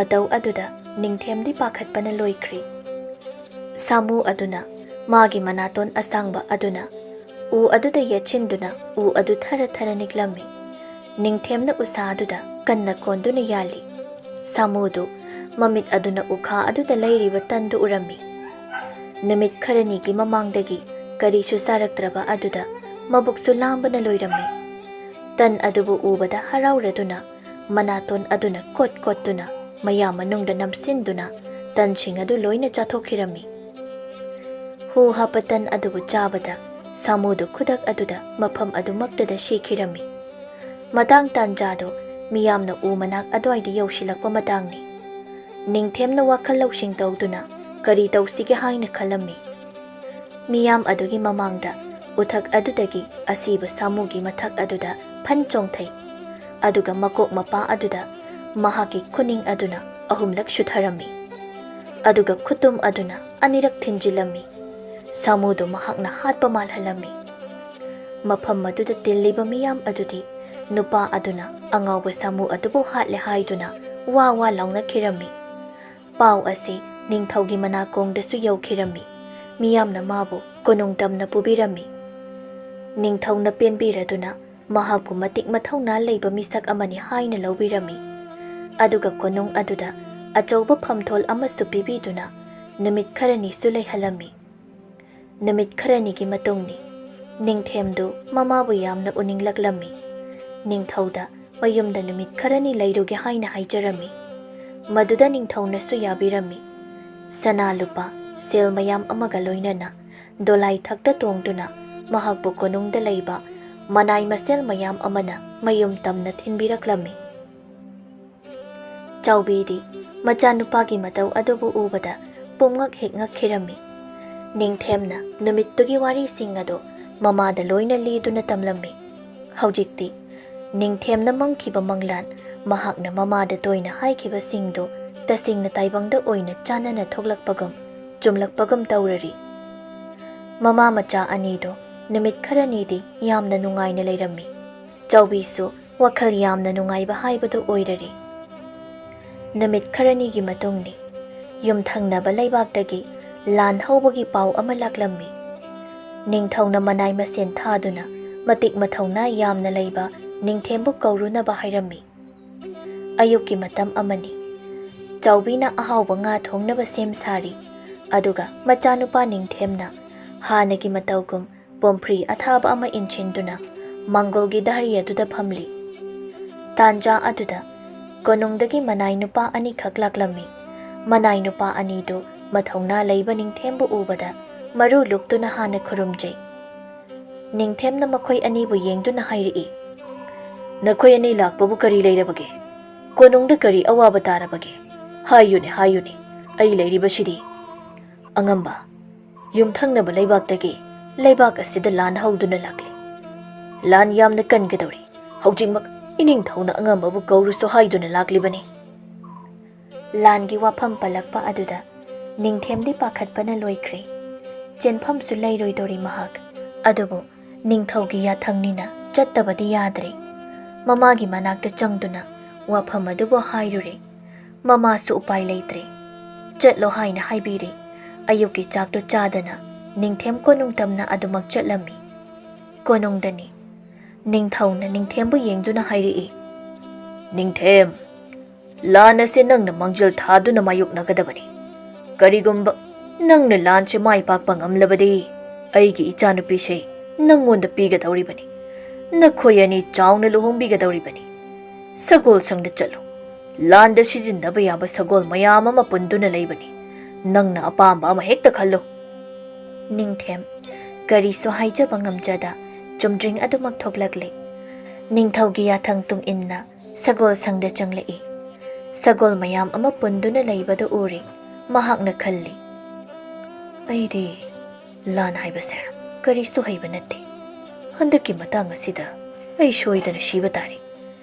ꯃꯇꯧ ꯑꯗꯨꯗ ꯅꯤꯡꯊꯦꯝꯗꯤ ꯄꯥꯈꯠꯄꯅ ꯂꯣꯏꯈ꯭ꯔꯤ ꯁꯥꯃꯨ ꯑꯗꯨꯅ ꯃꯥꯒꯤ ꯃꯅꯥꯇꯣꯟ ꯑꯁꯥꯡꯕ ꯑꯗꯨꯅ ꯎ ꯑꯗꯨꯗ ꯌꯦꯠꯁꯤꯟꯗꯨꯅ ꯎ ꯑꯗꯨ ꯊꯔ ꯊꯔ ꯅꯤꯛꯂꯝꯃꯤ ꯅꯤꯡꯊꯦꯝꯅ ꯎꯁꯥ ꯑꯗꯨꯗ ꯀꯟꯅ ꯀꯣꯟꯗꯨꯅ ꯌꯥꯜꯂꯤ ꯁꯥꯃꯨꯗꯨ ꯃꯃꯤꯠ ꯑꯗꯨꯅ ꯎꯈꯥ ꯑꯗꯨꯗ ꯂꯩꯔꯤꯕ ꯇꯟꯗꯨ ꯎꯔꯝꯃꯤ ꯅꯨꯃꯤꯠ ꯈꯔꯅꯤꯒꯤ ꯃꯃꯥꯡꯗꯒꯤ ꯀꯔꯤꯁꯨ ꯆꯥꯔꯛꯇ꯭ꯔꯕ ꯑꯗꯨꯗ ꯃꯕꯨꯛꯁꯨ ꯂꯥꯝꯕꯅ ꯂꯣꯏꯔꯝꯃꯤ ꯇꯟ ꯑꯗꯨꯕꯨ ꯎꯕꯗ ꯍꯔꯥꯎꯔꯗꯨꯅ ꯃꯅꯥꯇꯣꯟ ꯑꯗꯨꯅ ꯀꯣꯠ ꯀꯣꯠꯇꯨꯅ ꯃꯌꯥ ꯃꯅꯨꯡꯗ ꯅꯝꯁꯤꯟꯗꯨꯅ ꯇꯟꯁꯤꯡ ꯑꯗꯨ ꯂꯣꯏꯅ ꯆꯥꯊꯣꯛꯈꯤꯔꯝꯃꯤ ꯍꯨ ꯍꯥꯞꯄ ꯇꯟ ꯑꯗꯨꯕꯨ ꯆꯥꯕꯗ ꯁꯥꯃꯨꯗꯨ ꯈꯨꯗꯛ ꯑꯗꯨꯗ ꯃꯐꯝ ꯑꯗꯨꯃꯛꯇꯗ ꯁꯤꯈꯤꯔꯝꯃꯤ ꯃꯇꯥꯡ ꯇꯥꯟꯖꯥꯗꯣ ꯃꯤꯌꯥꯝꯅ ꯎ ꯃꯅꯥꯛ ꯑꯗꯨꯋꯥꯏꯗ ꯌꯧꯁꯤꯜꯂꯛꯄ ꯃꯇꯥꯡꯅꯤ ꯅꯤꯡꯊꯦꯝꯅ ꯋꯥꯈꯜ ꯂꯧꯁꯤꯡ ꯇꯧꯗꯨꯅ ꯀꯔꯤ ꯇꯧꯁꯤꯒꯦ ꯍꯥꯏꯅ ꯈꯜꯂꯝꯃꯤ ꯃꯤꯌꯥꯝ ꯑꯗꯨꯒꯤ ꯃꯃꯥꯡꯗ ꯎꯊꯛ ꯑꯗꯨꯗꯒꯤ ꯑꯁꯤꯕ ꯁꯥꯃꯨꯒꯤ ꯃꯊꯛ ꯑꯗꯨꯗ ꯐꯟ ꯆꯣꯡꯊꯩ ꯑꯗꯨꯒ ꯃꯀꯣꯛ ꯃꯄꯥ ꯑꯗꯨꯗ ꯃꯍꯥꯛꯀꯤ ꯈꯨꯅꯤꯡ ꯑꯗꯨꯅ ꯑꯍꯨꯝꯂꯛ ꯁꯨꯊꯔꯝꯃꯤ ꯑꯗꯨꯒ ꯈꯨꯇꯨꯝ ꯑꯗꯨꯅ ꯑꯅꯤꯔꯛ ꯊꯤꯟꯖꯤꯜꯂꯝꯃꯤ ꯁꯥꯃꯨꯗꯨ ꯃꯍꯥꯛꯅ ꯍꯥꯠꯄ ꯃꯥꯜꯍꯜꯂꯝꯃꯤ ꯃꯐꯝ ꯑꯗꯨꯗ ꯇꯤꯜꯂꯤꯕ ꯃꯤꯌꯥꯝ ꯑꯗꯨꯗꯤ ꯅꯨꯄꯥ ꯑꯗꯨꯅ ꯑꯉꯥꯎꯕ ꯁꯥꯃꯨ ꯑꯗꯨꯕꯨ ꯍꯥꯠꯂꯦ ꯍꯥꯏꯗꯨꯅ ꯋꯥ ꯋꯥ ꯂꯥꯎꯅꯈꯤꯔꯝꯃꯤ ꯄꯥꯎ ꯑꯁꯤ ꯅꯤꯡꯊꯧꯒꯤ ꯃꯅꯥꯀꯣꯡꯗꯁꯨ ꯌꯧꯈꯤꯔꯝꯃꯤ ꯃꯤꯌꯥꯝꯅ ꯃꯥꯕꯨ ꯀꯣꯅꯨꯡ ꯇꯝꯅ ꯄꯨꯕꯤꯔꯝꯃꯤ ꯅꯤꯡꯊꯧꯅ ꯄꯦꯟꯕꯤꯔꯗꯨꯅ ꯃꯍꯥꯛꯄꯨ ꯃꯇꯤꯛ ꯃꯊꯧꯅꯥ ꯂꯩꯕ ꯃꯤꯁꯛ ꯑꯃꯅꯤ ꯍꯥꯏꯅ ꯂꯧꯕꯤꯔꯝꯃꯤ ꯑꯗꯨꯒ ꯀꯣꯅꯨꯡ ꯑꯗꯨꯗ ꯑꯆꯧꯕ ꯐꯝꯊꯣꯜ ꯑꯃꯁꯨ ꯄꯤꯕꯤꯗꯨꯅ ꯅꯨꯃꯤꯠ ꯈꯔꯅꯤꯁꯨ ꯂꯩꯍꯜꯂꯝꯃꯤ ꯅꯨꯃꯤꯠ ꯈꯔꯅꯤꯒꯤ ꯃꯇꯨꯡꯅꯤ ꯅꯤꯡꯊꯦꯝꯗꯨ ꯃꯃꯥꯕꯨ ꯌꯥꯝꯅ ꯎꯅꯤꯡꯂꯛꯂꯝꯃꯤ ꯅꯤꯡꯊꯧꯗ ꯃꯌꯨꯝꯗ ꯅꯨꯃꯤꯠ ꯈꯔꯅꯤ ꯂꯩꯔꯨꯒꯦ ꯍꯥꯏꯅ ꯍꯥꯏꯖꯔꯝꯃꯤ ꯃꯗꯨꯗ ꯅꯤꯡꯊꯧꯅꯁꯨ ꯌꯥꯕꯤꯔꯝꯃꯤ ꯁꯅꯥ ꯂꯨꯄꯥ ꯁꯦꯜ ꯃꯌꯥꯝ ꯑꯃꯒ ꯂꯣꯏꯅꯅ ꯗꯣꯂꯥꯏ ꯊꯛꯇ ꯇꯣꯡꯗꯨꯅ ꯃꯍꯥꯛꯄꯨ ꯀꯣꯅꯨꯡꯗ ꯂꯩꯕ ꯃꯅꯥꯏ ꯃꯁꯦꯜ ꯃꯌꯥꯝ ꯑꯃꯅ ꯃꯌꯨꯝ ꯇꯝꯅ ꯊꯤꯟꯕꯤꯔꯛꯂꯝꯃꯤ ꯆꯥꯎꯕꯤꯗꯤ ꯃꯆꯥꯅꯨꯄꯥꯒꯤ ꯃꯇꯧ ꯑꯗꯨꯕꯨ ꯎꯕꯗ ꯄꯨꯝꯉꯛ ꯍꯦꯛ ꯉꯛꯈꯤꯔꯝꯃꯤ ꯅꯤꯡꯊꯦꯝꯅ ꯅꯨꯃꯤꯠꯇꯨꯒꯤ ꯋꯥꯔꯤꯁꯤꯡ ꯑꯗꯨ ꯃꯃꯥꯗ ꯂꯣꯏꯅ ꯂꯤꯗꯨꯅ ꯇꯝꯂꯝꯃꯤ꯫ ꯍꯧꯖꯤꯛꯇꯤ ꯅꯤꯡꯊꯦꯝꯅ ꯃꯪꯈꯤꯕ ꯃꯪꯂꯥꯟ, ꯃꯍꯥꯛꯅ ꯃꯃꯥꯗ ꯇꯣꯏꯅ ꯍꯥꯏꯈꯤꯕꯁꯤꯡꯗꯨ ꯇꯁꯦꯡꯅ ꯇꯥꯏꯕꯪꯗ ꯑꯣꯏꯅ ꯆꯥꯟꯅꯅ ꯊꯣꯛꯂꯛꯄꯒꯨꯝ ꯆꯨꯝꯂꯛꯄꯒꯨꯝ ꯇꯧꯔꯔꯤ꯫ ꯃꯃꯥ ꯃꯆꯥ ꯑꯅꯤꯗꯨ ꯅꯨꯃꯤꯠ ꯈꯔꯅꯤꯗꯤ ꯌꯥꯝꯅ ꯅꯨꯡꯉꯥꯏꯅ ꯂꯩꯔꯝꯃꯤ꯫ ꯆꯥꯎꯕꯤꯁꯨ ꯋꯥꯈꯜ ꯌꯥꯝꯅ ꯅꯨꯡꯉꯥꯏꯕ ꯍꯥꯏꯕꯗꯨ ꯑꯣꯏꯔꯔꯤ꯫ ꯅꯨꯃꯤꯠ ꯈꯔꯅꯤꯒꯤ ꯃꯇꯨꯡꯅꯤ ꯌꯨꯝꯊꯪꯅꯕ ꯂꯩꯕꯥꯛꯇꯒꯤ ꯂꯥꯟ ꯍꯧꯕꯒꯤ ꯄꯥꯎ ꯑꯃ ꯂꯥꯛꯂꯝꯃꯤ꯫ ꯅꯤꯡꯊꯧꯅ ꯃꯅꯥꯏ ꯃꯁꯦꯟ ꯊꯥꯗꯨꯅ ꯃꯇꯤꯛ ꯃꯊꯧꯅꯥ ꯌꯥꯝꯅ ꯂꯩꯕ ꯅꯤꯡꯊꯦꯝꯕꯨ ꯀꯧꯔꯨꯅꯕ ꯍꯥꯏꯔꯝꯃꯤ꯫ ꯑꯌꯨꯛꯀꯤ ꯃꯇꯝ ꯑꯃꯅꯤ꯫ ꯆꯥꯎꯕꯤꯅ ꯑꯍꯥꯎꯕ ꯉꯥ ꯊꯣꯡꯅꯕ ꯁꯦꯝ ꯁꯥꯔꯤ, ꯑꯗꯨꯒ ꯃꯆꯥꯅꯨꯄꯥ ꯅꯤꯡꯊꯦꯝꯅ ꯍꯥꯟꯅꯒꯤ ꯃꯇꯧꯒꯨꯝ ꯄꯣꯝꯐ꯭ꯔꯤ ꯑꯊꯥꯕ ꯑꯃ ꯏꯟꯁꯤꯟꯗꯨꯅ ꯃꯥꯡꯒꯣꯜꯒꯤ ꯗꯥꯔꯤ ꯑꯗꯨꯗ ꯐꯝꯂꯤ꯫ ꯇꯥꯟꯖꯥ ꯑꯗꯨꯗ ꯀꯣꯅꯨꯡꯗꯒꯤ ꯃꯅꯥꯏ ꯅꯨꯄꯥ ꯑꯅꯤꯈꯛ ꯂꯥꯛꯂꯝꯃꯤ꯫ ꯃꯅꯥꯏ ꯅꯨꯄꯥ ꯑꯅꯤꯗꯨ ꯃꯊꯧꯅꯥ ꯂꯩꯕ ꯅꯤꯡꯊꯦꯝꯕꯨ ꯎꯕꯗ ꯃꯔꯨ ꯂꯨꯛꯇꯨꯅ ꯍꯥꯟꯅ ꯈꯨꯔꯨꯝꯖꯩ꯫ ꯅꯤꯡꯊꯦꯝꯅ ꯃꯈꯣꯏ ꯑꯅꯤꯕꯨ ꯌꯦꯡꯗꯨꯅ ꯍꯥꯏꯔꯛꯏ, "ꯅꯈꯣꯏ ꯑꯅꯤ ꯂꯥꯛꯄꯕꯨ ꯀꯔꯤ ꯂꯩꯔꯕꯒꯦ? ꯀꯣꯅꯨꯡꯗ ꯀꯔꯤ ꯑꯋꯥꯕ ꯇꯥꯔꯕꯒꯦ? ꯍꯥꯏꯌꯨꯅꯦ ꯍꯥꯏꯌꯨꯅꯦ, ꯑꯩ ꯂꯩꯔꯤꯕꯁꯤꯗꯤ꯫ ꯑꯉꯝꯕ, ꯌꯨꯝꯊꯪꯅꯕ ꯂꯩꯕꯥꯛꯇꯒꯤ ꯂꯩꯕꯥꯛ ꯑꯁꯤꯗ ꯂꯥꯟ ꯍꯧꯗꯨꯅ ꯂꯥꯛꯂꯤ꯫ ꯂꯥꯟ ꯌꯥꯝꯅ ꯀꯟꯒꯗꯧꯔꯤ꯫ ꯍꯧꯖꯤꯛꯃꯛ ꯏꯅꯤꯡꯊꯧꯅ ꯑꯉꯝꯕꯕꯨ ꯀꯧꯔꯨꯁꯨ ꯍꯥꯏꯗꯨꯅ ꯂꯥꯛꯂꯤꯕꯅꯤ." ꯂꯥꯟꯒꯤ ꯋꯥꯐꯝ ꯄꯜꯂꯛꯄ ꯑꯗꯨꯗ ꯅꯤꯡꯊꯦꯝꯗꯤ ꯄꯥꯈꯠꯄꯅ ꯂꯣꯏꯈ꯭ꯔꯦ꯫ ꯆꯦꯟꯐꯝꯁꯨ ꯂꯩꯔꯣꯏꯗꯧꯔꯤ ꯃꯍꯥꯛ꯫ ꯑꯗꯨꯕꯨ ꯅꯤꯡꯊꯧꯒꯤ ꯌꯥꯊꯪꯅꯤꯅ ꯆꯠꯇꯕꯗꯤ ꯌꯥꯗ꯭ꯔꯦ꯫ ꯃꯃꯥꯒꯤ ꯃꯅꯥꯛꯇ ꯆꯪꯗꯨꯅ ꯋꯥꯐꯝ ꯑꯗꯨꯕꯨ ꯍꯥꯏꯔꯨꯔꯦ꯫ ꯃꯃꯥꯁꯨ ꯎꯄꯥꯏ ꯂꯩꯇ꯭ꯔꯦ, ꯆꯠꯂꯣ ꯍꯥꯏꯅ ꯍꯥꯏꯕꯤꯔꯦ꯫ ꯑꯌꯨꯛꯀꯤ ꯆꯥꯛꯇꯨ ꯆꯥꯗꯅ ꯅꯤꯡꯊꯦꯝ ꯀꯣꯅꯨꯡ ꯇꯝꯅ ꯑꯗꯨꯃꯛ ꯆꯠꯂꯝꯃꯤ꯫ ꯀꯣꯅꯨꯡꯗꯅꯤ ꯅꯤꯡꯊꯧꯅ ꯅꯤꯡꯊꯦꯝꯕꯨ ꯌꯦꯡꯗꯨꯅ ꯍꯥꯏꯔꯛꯏ, "ꯅꯤꯡꯊꯦꯝ, ꯂꯥꯟ ꯑꯁꯤ ꯅꯪꯅ ꯃꯥꯡꯖꯤꯜ ꯊꯥꯗꯨꯅ ꯃꯥꯌꯣꯛꯅꯒꯗꯕꯅꯤ꯫ ꯀꯔꯤꯒꯨꯝꯕ ꯅꯪꯅ ꯂꯥꯟꯁꯦ ꯃꯥꯏ ꯄꯥꯛꯄ ꯉꯝꯂꯕꯗꯤ ꯑꯩꯒꯤ ꯏꯆꯥꯅꯨꯄꯤꯁꯦ ꯅꯪꯉꯣꯟꯗ ꯄꯤꯒꯗꯧꯔꯤꯕꯅꯤ꯫ ꯅꯈꯣꯏ ꯑꯅꯤ ꯆꯥꯎꯅ ꯂꯨꯍꯣꯡꯕꯤꯒꯗꯧꯔꯤꯕꯅꯤ꯫ ꯁꯒꯣꯜꯁꯪꯗ ꯆꯠꯂꯨ꯫ ꯂꯥꯟꯗ ꯁꯤꯖꯤꯟꯅꯕ ꯌꯥꯕ ꯁꯒꯣꯜ ꯃꯌꯥꯝ ꯑꯃ ꯄꯨꯟꯗꯨꯅ ꯂꯩꯕꯅꯤ꯫ ꯅꯪꯅ ꯑꯄꯥꯝꯕ ꯑꯃ ꯍꯦꯛꯇ ꯈꯜꯂꯨ." ꯅꯤꯡꯊꯦꯝ ꯀꯔꯤꯁꯨ ꯍꯥꯏꯖꯕ ꯉꯝꯖꯗ ꯆꯨꯝꯗ꯭ꯔꯤꯡ ꯑꯗꯨꯃꯛ ꯊꯣꯛꯂꯛꯂꯦ꯫ ꯅꯤꯡꯊꯧꯒꯤ ꯌꯥꯊꯪ ꯇꯨꯡ ꯏꯟꯅ ꯁꯒꯣꯜꯁꯪꯗ ꯆꯪꯂꯛꯏ꯫ ꯁꯒꯣꯜ ꯃꯌꯥꯝ ꯑꯃ ꯄꯨꯟꯗꯨꯅ ꯂꯩꯕꯗꯨ ꯎꯔꯦ꯫ ꯃꯍꯥꯛꯅ ꯈꯜꯂꯤ, "ꯑꯩꯗꯤ ꯂꯥꯟ ꯍꯥꯏꯕꯁꯦ ꯀꯔꯤꯁꯨ ꯍꯩꯕ ꯅꯠꯇꯦ꯫ ꯍꯟꯗꯛꯀꯤ ꯃꯇꯥꯡ ꯑꯁꯤꯗ ꯑꯩ ꯁꯣꯏꯗꯅ ꯁꯤꯕ ꯇꯥꯔꯤ꯫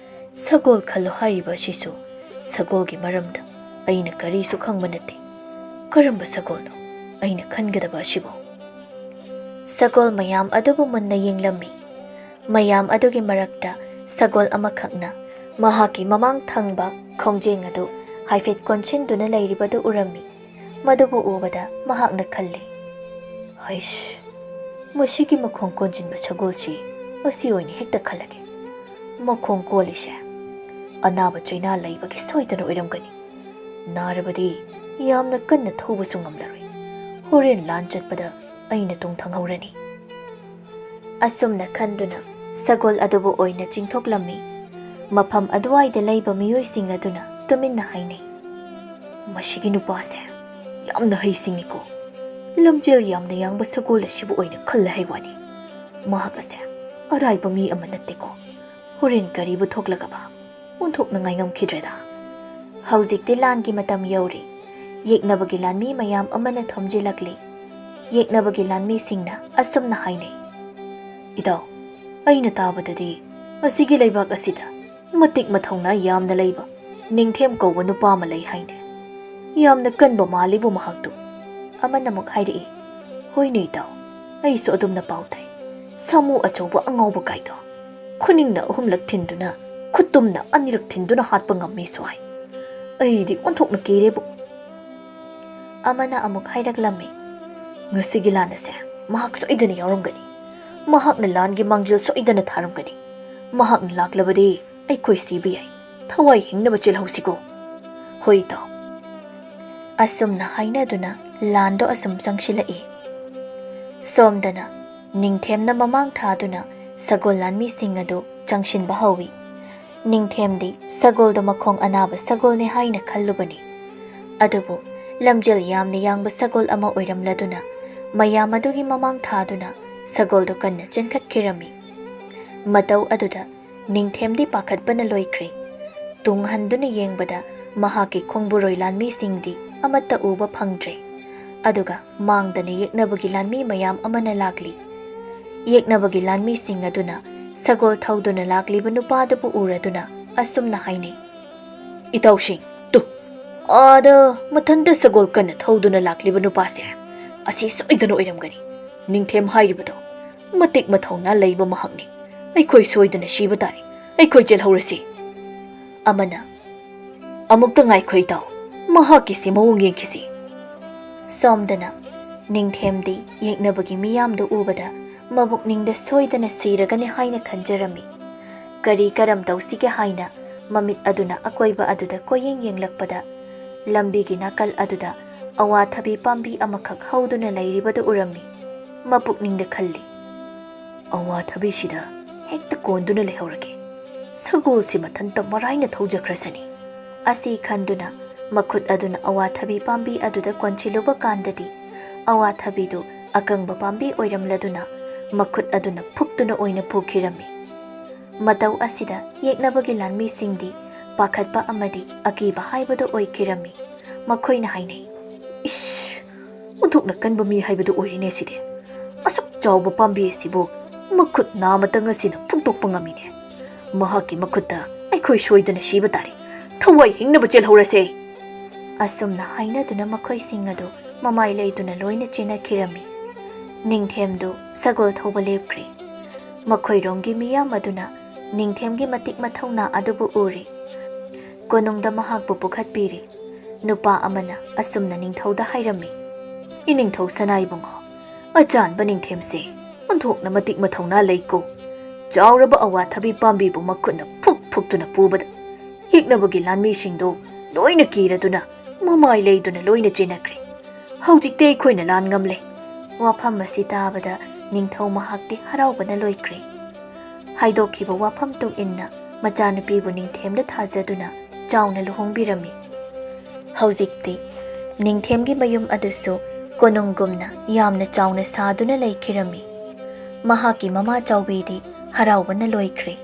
ꯁꯒꯣꯜ ꯈꯜꯂꯨ ꯍꯥꯏꯔꯤꯕ ꯑꯁꯤꯁꯨ ꯁꯒꯣꯜꯒꯤ ꯃꯔꯝꯗ ꯑꯩꯅ ꯀꯔꯤꯁꯨ ꯈꯪꯕ ꯅꯠꯇꯦ꯫ ꯀꯔꯝꯕ ꯁꯒꯣꯜꯅꯣ ꯑꯩꯅ ꯈꯟꯒꯗꯕ ꯑꯁꯤꯕꯨ?" ꯁꯒꯣꯜ ꯃꯌꯥꯝ ꯑꯗꯨꯕꯨ ꯃꯨꯟꯅ ꯌꯦꯡꯂꯝꯃꯤ꯫ ꯃꯌꯥꯝ ꯑꯗꯨꯒꯤ ꯃꯔꯛꯇ ꯁꯒꯣꯜ ꯑꯃꯈꯛꯅ ꯃꯍꯥꯛꯀꯤ ꯃꯃꯥꯡ ꯊꯪꯕ ꯈꯣꯡꯖꯦꯡ ꯑꯗꯨ ꯍꯥꯏꯐꯦꯠ ꯀꯣꯟꯁꯤꯟꯗꯨꯅ ꯂꯩꯔꯤꯕꯗꯨ ꯎꯔꯝꯃꯤ꯫ ꯃꯗꯨꯕꯨ ꯎꯕꯗ ꯃꯍꯥꯛꯅ ꯈꯜꯂꯤ, "ꯍꯩꯁ, ꯃꯁꯤꯒꯤ ꯃꯈꯣꯡ ꯀꯣꯟꯁꯤꯟꯕ ꯁꯒꯣꯜꯁꯤ ꯑꯁꯤ ꯑꯣꯏꯅ ꯍꯦꯛꯇ ꯈꯜꯂꯒꯦ꯫ ꯃꯈꯣꯡ ꯀꯣꯜꯂꯤꯁꯦ ꯑꯅꯥꯕ ꯆꯩꯅꯥ ꯂꯩꯕꯒꯤ ꯁꯣꯏꯗꯅ ꯑꯣꯏꯔꯝꯒꯅꯤ꯫ ꯅꯥꯔꯕꯗꯤ ꯌꯥꯝꯅ ꯀꯟꯅ ꯊꯧꯕꯁꯨ ꯉꯝꯂꯔꯣꯏ꯫ ꯍꯣꯔꯦꯟ ꯂꯥꯟ ꯆꯠꯄꯗ ꯑꯩꯅ ꯇꯨꯡ ꯊꯪꯍꯧꯔꯅꯤ." ꯑꯁꯨꯝꯅ ꯈꯟꯗꯨꯅ ꯁꯒꯣꯜ ꯑꯗꯨꯕꯨ ꯑꯣꯏꯅ ꯆꯤꯡꯊꯣꯛꯂꯝꯃꯤ꯫ ꯃꯐꯝ ꯑꯗꯨꯋꯥꯏꯗ ꯂꯩꯕ ꯃꯤꯑꯣꯏꯁꯤꯡ ꯑꯗꯨꯅ ꯇꯨꯃꯤꯟꯅ ꯍꯥꯏꯅꯩ, "ꯃꯁꯤꯒꯤ ꯅꯨꯄꯥꯁꯦ ꯌꯥꯝꯅ ꯍꯩꯁꯤꯡꯉꯤꯀꯣ꯫ ꯂꯝꯖꯦꯜ ꯌꯥꯝꯅ ꯌꯥꯡꯕ ꯁꯒꯣꯜ ꯑꯁꯤꯕꯨ ꯑꯣꯏꯅ ꯈꯜꯂꯦ ꯍꯥꯏꯋꯥꯅꯤ꯫ ꯃꯍꯥꯛ ꯑꯁꯦ ꯑꯔꯥꯏꯕ ꯃꯤ ꯑꯃ ꯅꯠꯇꯦꯀꯣ꯫ ꯍꯣꯔꯦꯟ ꯀꯔꯤꯕꯨ ꯊꯣꯛꯂꯒꯕ ꯑꯣꯟꯊꯣꯛꯅꯉꯥꯏ ꯉꯝꯈꯤꯗ꯭ꯔꯦꯗ." ꯍꯧꯖꯤꯛꯇꯤ ꯂꯥꯟꯒꯤ ꯃꯇꯝ ꯌꯧꯔꯦ꯫ ꯌꯦꯛꯅꯕꯒꯤ ꯂꯥꯟꯃꯤ ꯃꯌꯥꯝ ꯑꯃꯅ ꯊꯣꯝꯖꯤꯜꯂꯛꯂꯤ꯫ ꯌꯦꯛꯅꯕꯒꯤ ꯂꯥꯟꯃꯤꯁꯤꯡꯅ ꯑꯁꯨꯝꯅ ꯍꯥꯏꯅꯩ, "ꯏꯇꯥꯎ, ꯑꯩꯅ ꯇꯥꯕꯗꯗꯤ ꯑꯁꯤꯒꯤ ꯂꯩꯕꯥꯛ ꯑꯁꯤꯗ ꯃꯇꯤꯛ ꯃꯊꯧꯅꯥ ꯌꯥꯝꯅ ꯂꯩꯕ ꯅꯤꯡꯊꯦꯝ ꯀꯧꯕ ꯅꯨꯄꯥ ꯑꯃ ꯂꯩ ꯍꯥꯏꯅꯦ꯫ ꯌꯥꯝꯅ ꯀꯟꯕ ꯃꯥꯜꯂꯤꯕꯨ ꯃꯍꯥꯛꯇꯨ." ꯑꯃꯅ ꯑꯃꯨꯛ ꯍꯥꯏꯔꯛꯏ, "ꯍꯣꯏꯅꯦ ꯏꯇꯥꯎ, ꯑꯩꯁꯨ ꯑꯗꯨꯝꯅ ꯄꯥꯎ ꯇꯥꯏ꯫ ꯁꯥꯃꯨ ꯑꯆꯧꯕ ꯑꯉꯥꯎꯕ ꯀꯥꯏꯗꯣ ꯈꯨꯅꯤꯡꯅ 3 ꯊꯤꯟꯗꯨꯅ ꯈꯨꯠꯇꯨꯝꯅ 2 ꯊꯤꯟꯗꯨꯅ ꯍꯥꯠꯄ ꯉꯝꯃꯤꯁꯨ ꯍꯥꯏ꯫ ꯑꯩꯗꯤ ꯑꯣꯟꯊꯣꯛꯅ ꯀꯤꯔꯦꯕꯨ." ꯑꯃꯅ ꯑꯃꯨꯛ ꯍꯥꯏꯔꯛꯂꯝꯃꯤ, "ꯉꯁꯤꯒꯤ ꯂꯥꯟ ꯑꯁꯦ ꯃꯍꯥꯛ ꯁꯣꯏꯗꯅ ꯌꯥꯎꯔꯝꯒꯅꯤ꯫ ꯃꯍꯥꯛꯅ ꯂꯥꯟꯒꯤ ꯃꯥꯡꯖꯤꯜ ꯁꯣꯏꯗꯅ ꯊꯥꯔꯝꯒꯅꯤ꯫ ꯃꯍꯥꯛꯅ ꯂꯥꯛꯂꯕꯗꯤ ꯑꯩꯈꯣꯏ ꯁꯤꯕ ꯌꯥꯏ꯫ ꯊꯋꯥꯏ ꯍꯤꯡꯅꯕ ꯆꯦꯜꯍꯧꯁꯤꯀꯣ." "ꯍꯣꯏ ꯏꯇꯥꯎ." ꯑꯁꯨꯝꯅ ꯍꯥꯏꯅꯗꯨꯅ ꯂꯥꯟꯗꯣ ꯑꯁꯨꯝ ꯆꯪꯁꯤꯜꯂꯛꯏ꯫ ꯁꯣꯝꯗꯅ ꯅꯤꯡꯊꯦꯝꯅ ꯃꯃꯥꯡ ꯊꯥꯗꯨꯅ ꯁꯒꯣꯜ ꯂꯥꯟꯃꯤꯁꯤꯡ ꯑꯗꯨ ꯆꯪꯁꯤꯟꯕ ꯍꯧꯏ꯫ ꯅꯤꯡꯊꯦꯝꯗꯤ ꯁꯒꯣꯜꯗꯣ ꯃꯈꯣꯡ ꯑꯅꯥꯕ ꯁꯒꯣꯜꯅꯦ ꯍꯥꯏꯅ ꯈꯜꯂꯨꯕꯅꯤ꯫ ꯑꯗꯨꯕꯨ ꯂꯝꯖꯦꯜ ꯌꯥꯝꯅ ꯌꯥꯡꯕ ꯁꯒꯣꯜ ꯑꯃ ꯑꯣꯏꯔꯝꯂꯗꯨꯅ ꯃꯌꯥꯝ ꯑꯗꯨꯒꯤ ꯃꯃꯥꯡ ꯊꯥꯗꯨꯅ ꯁꯒꯣꯜꯗꯣ ꯀꯟꯅ ꯆꯦꯟꯈꯠꯈꯤꯔꯝꯃꯤ꯫ ꯃꯇꯧ ꯑꯗꯨꯗ ꯅꯤꯡꯊꯦꯝꯗꯤ ꯄꯥꯈꯠꯄꯅ ꯂꯣꯏꯈ꯭ꯔꯦ꯫ ꯇꯨꯡ ꯍꯟꯗꯨꯅ ꯌꯦꯡꯕꯗ ꯃꯍꯥꯛꯀꯤ ꯈꯣꯡꯕꯨꯔꯣꯏ ꯂꯥꯟꯃꯤꯁꯤꯡꯗꯤ ꯑꯃꯠꯇ ꯎꯕ ꯐꯪꯗ꯭ꯔꯦ꯫ ꯑꯗꯨꯒ ꯃꯥꯡꯗꯅ ꯌꯦꯛꯅꯕꯒꯤ ꯂꯥꯟꯃꯤ ꯃꯌꯥꯝ ꯑꯃꯅ ꯂꯥꯛꯂꯤ꯫ ꯌꯦꯛꯅꯕꯒꯤ ꯂꯥꯟꯃꯤꯁꯤꯡ ꯑꯗꯨꯅ ꯁꯒꯣꯜ ꯊꯧꯗꯨꯅ ꯂꯥꯛꯂꯤꯕ ꯅꯨꯄꯥꯗꯨꯕꯨ ꯎꯔꯗꯨꯅ ꯑꯁꯨꯝꯅ ꯍꯥꯏꯅꯩ꯫ ꯏꯇꯥꯎꯁꯤꯡ, ꯇꯨ ꯑꯥꯗ ꯃꯊꯟꯇ ꯁꯒꯣꯜ ꯀꯟꯅ ꯊꯧꯗꯨꯅ ꯂꯥꯛꯂꯤꯕ ꯅꯨꯄꯥꯁꯦ ꯑꯁꯤ ꯁꯣꯏꯗꯅ ꯑꯣꯏꯔꯝꯒꯅꯤ꯫ ꯅꯤꯡꯊꯦꯝ ꯍꯥꯏꯔꯤꯕꯗꯣ ꯃꯇꯤꯛ ꯃꯊꯧꯅꯥ ꯂꯩꯕ ꯃꯍꯥꯛꯅꯤ꯫ ꯑꯩꯈꯣꯏ ꯁꯣꯏꯗꯅ ꯁꯤꯕ ꯇꯥꯔꯦ꯫ ꯑꯩꯈꯣꯏ ꯆꯦꯜꯍꯧꯔꯁꯤ꯫ ꯑꯃꯅ, ꯑꯃꯨꯛꯇ ꯉꯥꯏꯈꯣ ꯏꯇꯥꯎ, ꯃꯍꯥꯛꯀꯤꯁꯤ ꯃꯑꯣꯡ ꯌꯦꯡꯈꯤꯁꯤ꯫ ꯁꯣꯝꯗꯅ ꯅꯤꯡꯊꯦꯝꯗꯤ ꯌꯦꯛꯅꯕꯒꯤ ꯃꯤꯌꯥꯝꯗꯨ ꯎꯕꯗ ꯃꯕꯨꯛꯅꯤꯡꯗ ꯁꯣꯏꯗꯅ ꯁꯤꯔꯒꯅꯤ ꯍꯥꯏꯅ ꯈꯟꯖꯔꯝꯃꯤ꯫ ꯀꯔꯤ ꯀꯔꯝ ꯇꯧꯁꯤꯒꯦ ꯍꯥꯏꯅ ꯃꯃꯤꯠ ꯑꯗꯨꯅ ꯑꯀꯣꯏꯕ ꯑꯗꯨꯗ ꯀꯣꯌꯦꯡ ꯌꯦꯡꯂꯛꯄꯗ ꯂꯝꯕꯤꯒꯤ ꯅꯥꯀꯜ ꯑꯗꯨꯗ ꯑꯋꯥꯊꯕꯤ ꯄꯥꯝꯕꯤ ꯑꯃꯈꯛ ꯍꯧꯗꯨꯅ ꯂꯩꯔꯤꯕꯗꯨ ꯎꯔꯝꯃꯤ꯫ ꯃꯄꯨꯛꯅꯤꯡꯗ ꯈꯜꯂꯤ, ꯑꯋꯥꯊꯕꯤꯁꯤꯗ ꯍꯦꯛꯇ ꯀꯣꯟꯗꯨꯅ ꯂꯩꯍꯧꯔꯒꯦ꯫ ꯁꯒꯣꯜꯁꯤ ꯃꯊꯟꯇ ꯃꯔꯥꯏꯅ ꯊꯧꯖꯈ꯭ꯔꯁꯅꯤ꯫ ꯑꯁꯤ ꯈꯟꯗꯨꯅ ꯃꯈꯨꯠ ꯑꯗꯨꯅ ꯑꯋꯥꯊꯕꯤ ꯄꯥꯝꯕꯤ ꯑꯗꯨꯗ ꯀꯣꯟꯁꯤꯜꯂꯨꯕ ꯀꯥꯟꯗꯗꯤ ꯑꯋꯥꯊꯕꯤꯗꯨ ꯑꯀꯪꯕ ꯄꯥꯝꯕꯤ ꯑꯣꯏꯔꯝꯂꯗꯨꯅ ꯃꯈꯨꯠ ꯑꯗꯨꯅ ꯐꯨꯛꯇꯨꯅ ꯑꯣꯏꯅ ꯄꯨꯈꯤꯔꯝꯃꯤ꯫ ꯃꯇꯧ ꯑꯁꯤꯗ ꯌꯦꯛꯅꯕꯒꯤ ꯂꯥꯟꯃꯤꯁꯤꯡꯗꯤ ꯄꯥꯈꯠꯄ ꯑꯃꯗꯤ ꯑꯀꯤꯕ ꯍꯥꯏꯕꯗꯨ ꯑꯣꯏꯈꯤꯔꯝꯃꯤ꯫ ꯃꯈꯣꯏꯅ ꯍꯥꯏꯅꯩ, ꯏꯁ, ꯑꯣꯟꯊꯣꯛꯅ ꯀꯟꯕ ꯃꯤ ꯍꯥꯏꯕꯗꯨ ꯑꯣꯏꯔꯤꯅꯦ ꯁꯤꯗꯤ꯫ ꯑꯁꯨꯛ ꯆꯥꯎꯕ ꯄꯥꯝꯕꯤ ꯑꯁꯤꯕꯨ ꯃꯈꯨꯠ ꯅꯥꯃꯇꯪ ꯑꯁꯤꯅ ꯐꯨꯛꯇꯣꯛꯄ ꯉꯝꯃꯤꯅꯦ꯫ ꯃꯍꯥꯛꯀꯤ ꯃꯈꯨꯠꯇ ꯑꯩꯈꯣꯏ ꯁꯣꯏꯗꯅ ꯁꯤꯕ ꯇꯥꯔꯦ꯫ ꯊꯋꯥꯏ ꯍꯤꯡꯅꯕ ꯆꯦꯜꯍꯧꯔꯁꯦ꯫ ꯑꯁꯨꯝꯅ ꯍꯥꯏꯅꯗꯨꯅ ꯃꯈꯣꯏꯁꯤꯡ ꯑꯗꯨ ꯃꯃꯥꯏ ꯂꯩꯗꯨꯅ ꯂꯣꯏꯅ ꯆꯦꯟꯅꯈꯤꯔꯝꯃꯤ꯫ ꯅꯤꯡꯊꯦꯝꯗꯨ ꯁꯒꯣꯜ ꯊꯧꯕ ꯂꯦꯞꯈ꯭ꯔꯦ꯫ ꯃꯈꯣꯏꯔꯣꯝꯒꯤ ꯃꯤꯌꯥꯝ ꯑꯗꯨꯅ ꯅꯤꯡꯊꯦꯝꯒꯤ ꯃꯇꯤꯛ ꯃꯊꯧꯅꯥ ꯑꯗꯨꯕꯨ ꯎꯔꯤ꯫ ꯀꯣꯅꯨꯡꯗ ꯃꯍꯥꯛꯄꯨ ꯄꯨꯈꯠꯄꯤꯔꯤ꯫ ꯅꯨꯄꯥ ꯑꯃꯅ ꯑꯁꯨꯝꯅ ꯅꯤꯡꯊꯧꯗ ꯍꯥꯏꯔꯝꯃꯤ, ꯏꯅꯤꯡꯊꯧ ꯁꯅꯥꯏꯕꯨꯡꯉꯣ, ꯑꯆꯥꯟꯕ ꯅꯤꯡꯊꯦꯝꯁꯦ ꯑꯣꯟꯊꯣꯛꯅ ꯃꯇꯤꯛ ꯃꯊꯧꯅꯥ ꯂꯩꯀꯣ꯫ ꯆꯥꯎꯔꯕ ꯑꯋꯥꯊꯕꯤ ꯄꯥꯝꯕꯤꯕꯨ ꯃꯈꯨꯠꯅ ꯐꯨꯛꯇꯨꯅ ꯄꯨꯕꯗ ꯌꯦꯛꯅꯕꯒꯤ ꯂꯥꯟꯃꯤꯁꯤꯡꯗꯨ ꯂꯣꯏꯅ ꯀꯤꯔꯗꯨꯅ ꯃꯃꯥꯏ ꯂꯩꯗꯨꯅ ꯂꯣꯏꯅ ꯆꯦꯟꯅꯈ꯭ꯔꯦ꯫ ꯍꯧꯖꯤꯛꯇꯤ ꯑꯩꯈꯣꯏꯅ ꯂꯥꯟ ꯉꯝꯂꯦ꯫ ꯋꯥꯐꯝ ꯑꯁꯤ ꯇꯥꯕꯗ ꯅꯤꯡꯊꯧ ꯃꯍꯥꯛꯇꯤ ꯍꯔꯥꯎꯕꯅ ꯂꯣꯏꯈ꯭ꯔꯦ꯫ ꯍꯥꯏꯗꯣꯛꯈꯤꯕ ꯋꯥꯐꯝ ꯇꯨꯡ ꯏꯟꯅ ꯃꯆꯥꯅꯨꯄꯤꯕꯨ ꯅꯤꯡꯊꯦꯝꯗ ꯊꯥꯖꯗꯨꯅ ꯆꯥꯎꯅ ꯂꯨꯍꯣꯡꯕꯤꯔꯝꯃꯤ꯫ ꯍꯧꯖꯤꯛꯇꯤ ꯅꯤꯡꯊꯦꯝꯒꯤ ꯃꯌꯨꯝ ꯑꯗꯨꯁꯨ ꯀꯣꯅꯨꯡꯒꯨꯝꯅ ꯌꯥꯝꯅ ꯆꯥꯎꯅ ꯁꯥꯗꯨꯅ ꯂꯩꯈꯤꯔꯝꯃꯤ꯫ ꯃꯍꯥꯛꯀꯤ ꯃꯃꯥ ꯆꯥꯎꯕꯤꯗꯤ ꯍꯔꯥꯎꯕꯅ ꯂꯣꯏꯈ꯭ꯔꯦ꯫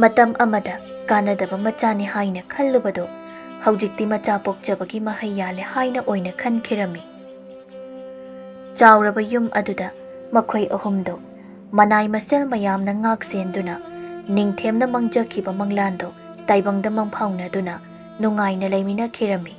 ꯃꯇꯝ ꯑꯃꯗ ꯀꯥꯟꯅꯗꯕ ꯃꯆꯥꯅꯤ ꯍꯥꯏꯅ ꯈꯜꯂꯨꯕꯗꯣ ꯍꯧꯖꯤꯛꯇꯤ ꯃꯆꯥ ꯄꯣꯛꯆꯕꯒꯤ ꯃꯍꯩ ꯌꯥꯜꯂꯦ ꯍꯥꯏꯅ ꯑꯣꯏꯅ ꯈꯟꯈꯤꯔꯝꯃꯤ꯫ ꯆꯥꯎꯔꯕ ꯌꯨꯝ ꯑꯗꯨꯗ ꯃꯈꯣꯏ ꯑꯍꯨꯝꯗꯣ ꯃꯅꯥꯏ ꯃꯁꯦꯜ ꯃꯌꯥꯝꯅ ꯉꯥꯛ ꯁꯦꯟꯗꯨꯅ ꯅꯤꯡꯊꯦꯝꯅ ꯃꯪꯖꯈꯤꯕ ꯃꯪꯂꯥꯟꯗꯣ ꯇꯥꯏꯕꯪꯗ ꯃꯪꯐꯥꯎꯅꯗꯨꯅ ꯅꯨꯡꯉꯥꯏꯅ ꯂꯩꯃꯤꯟꯅꯈꯤꯔꯝꯃꯤ꯫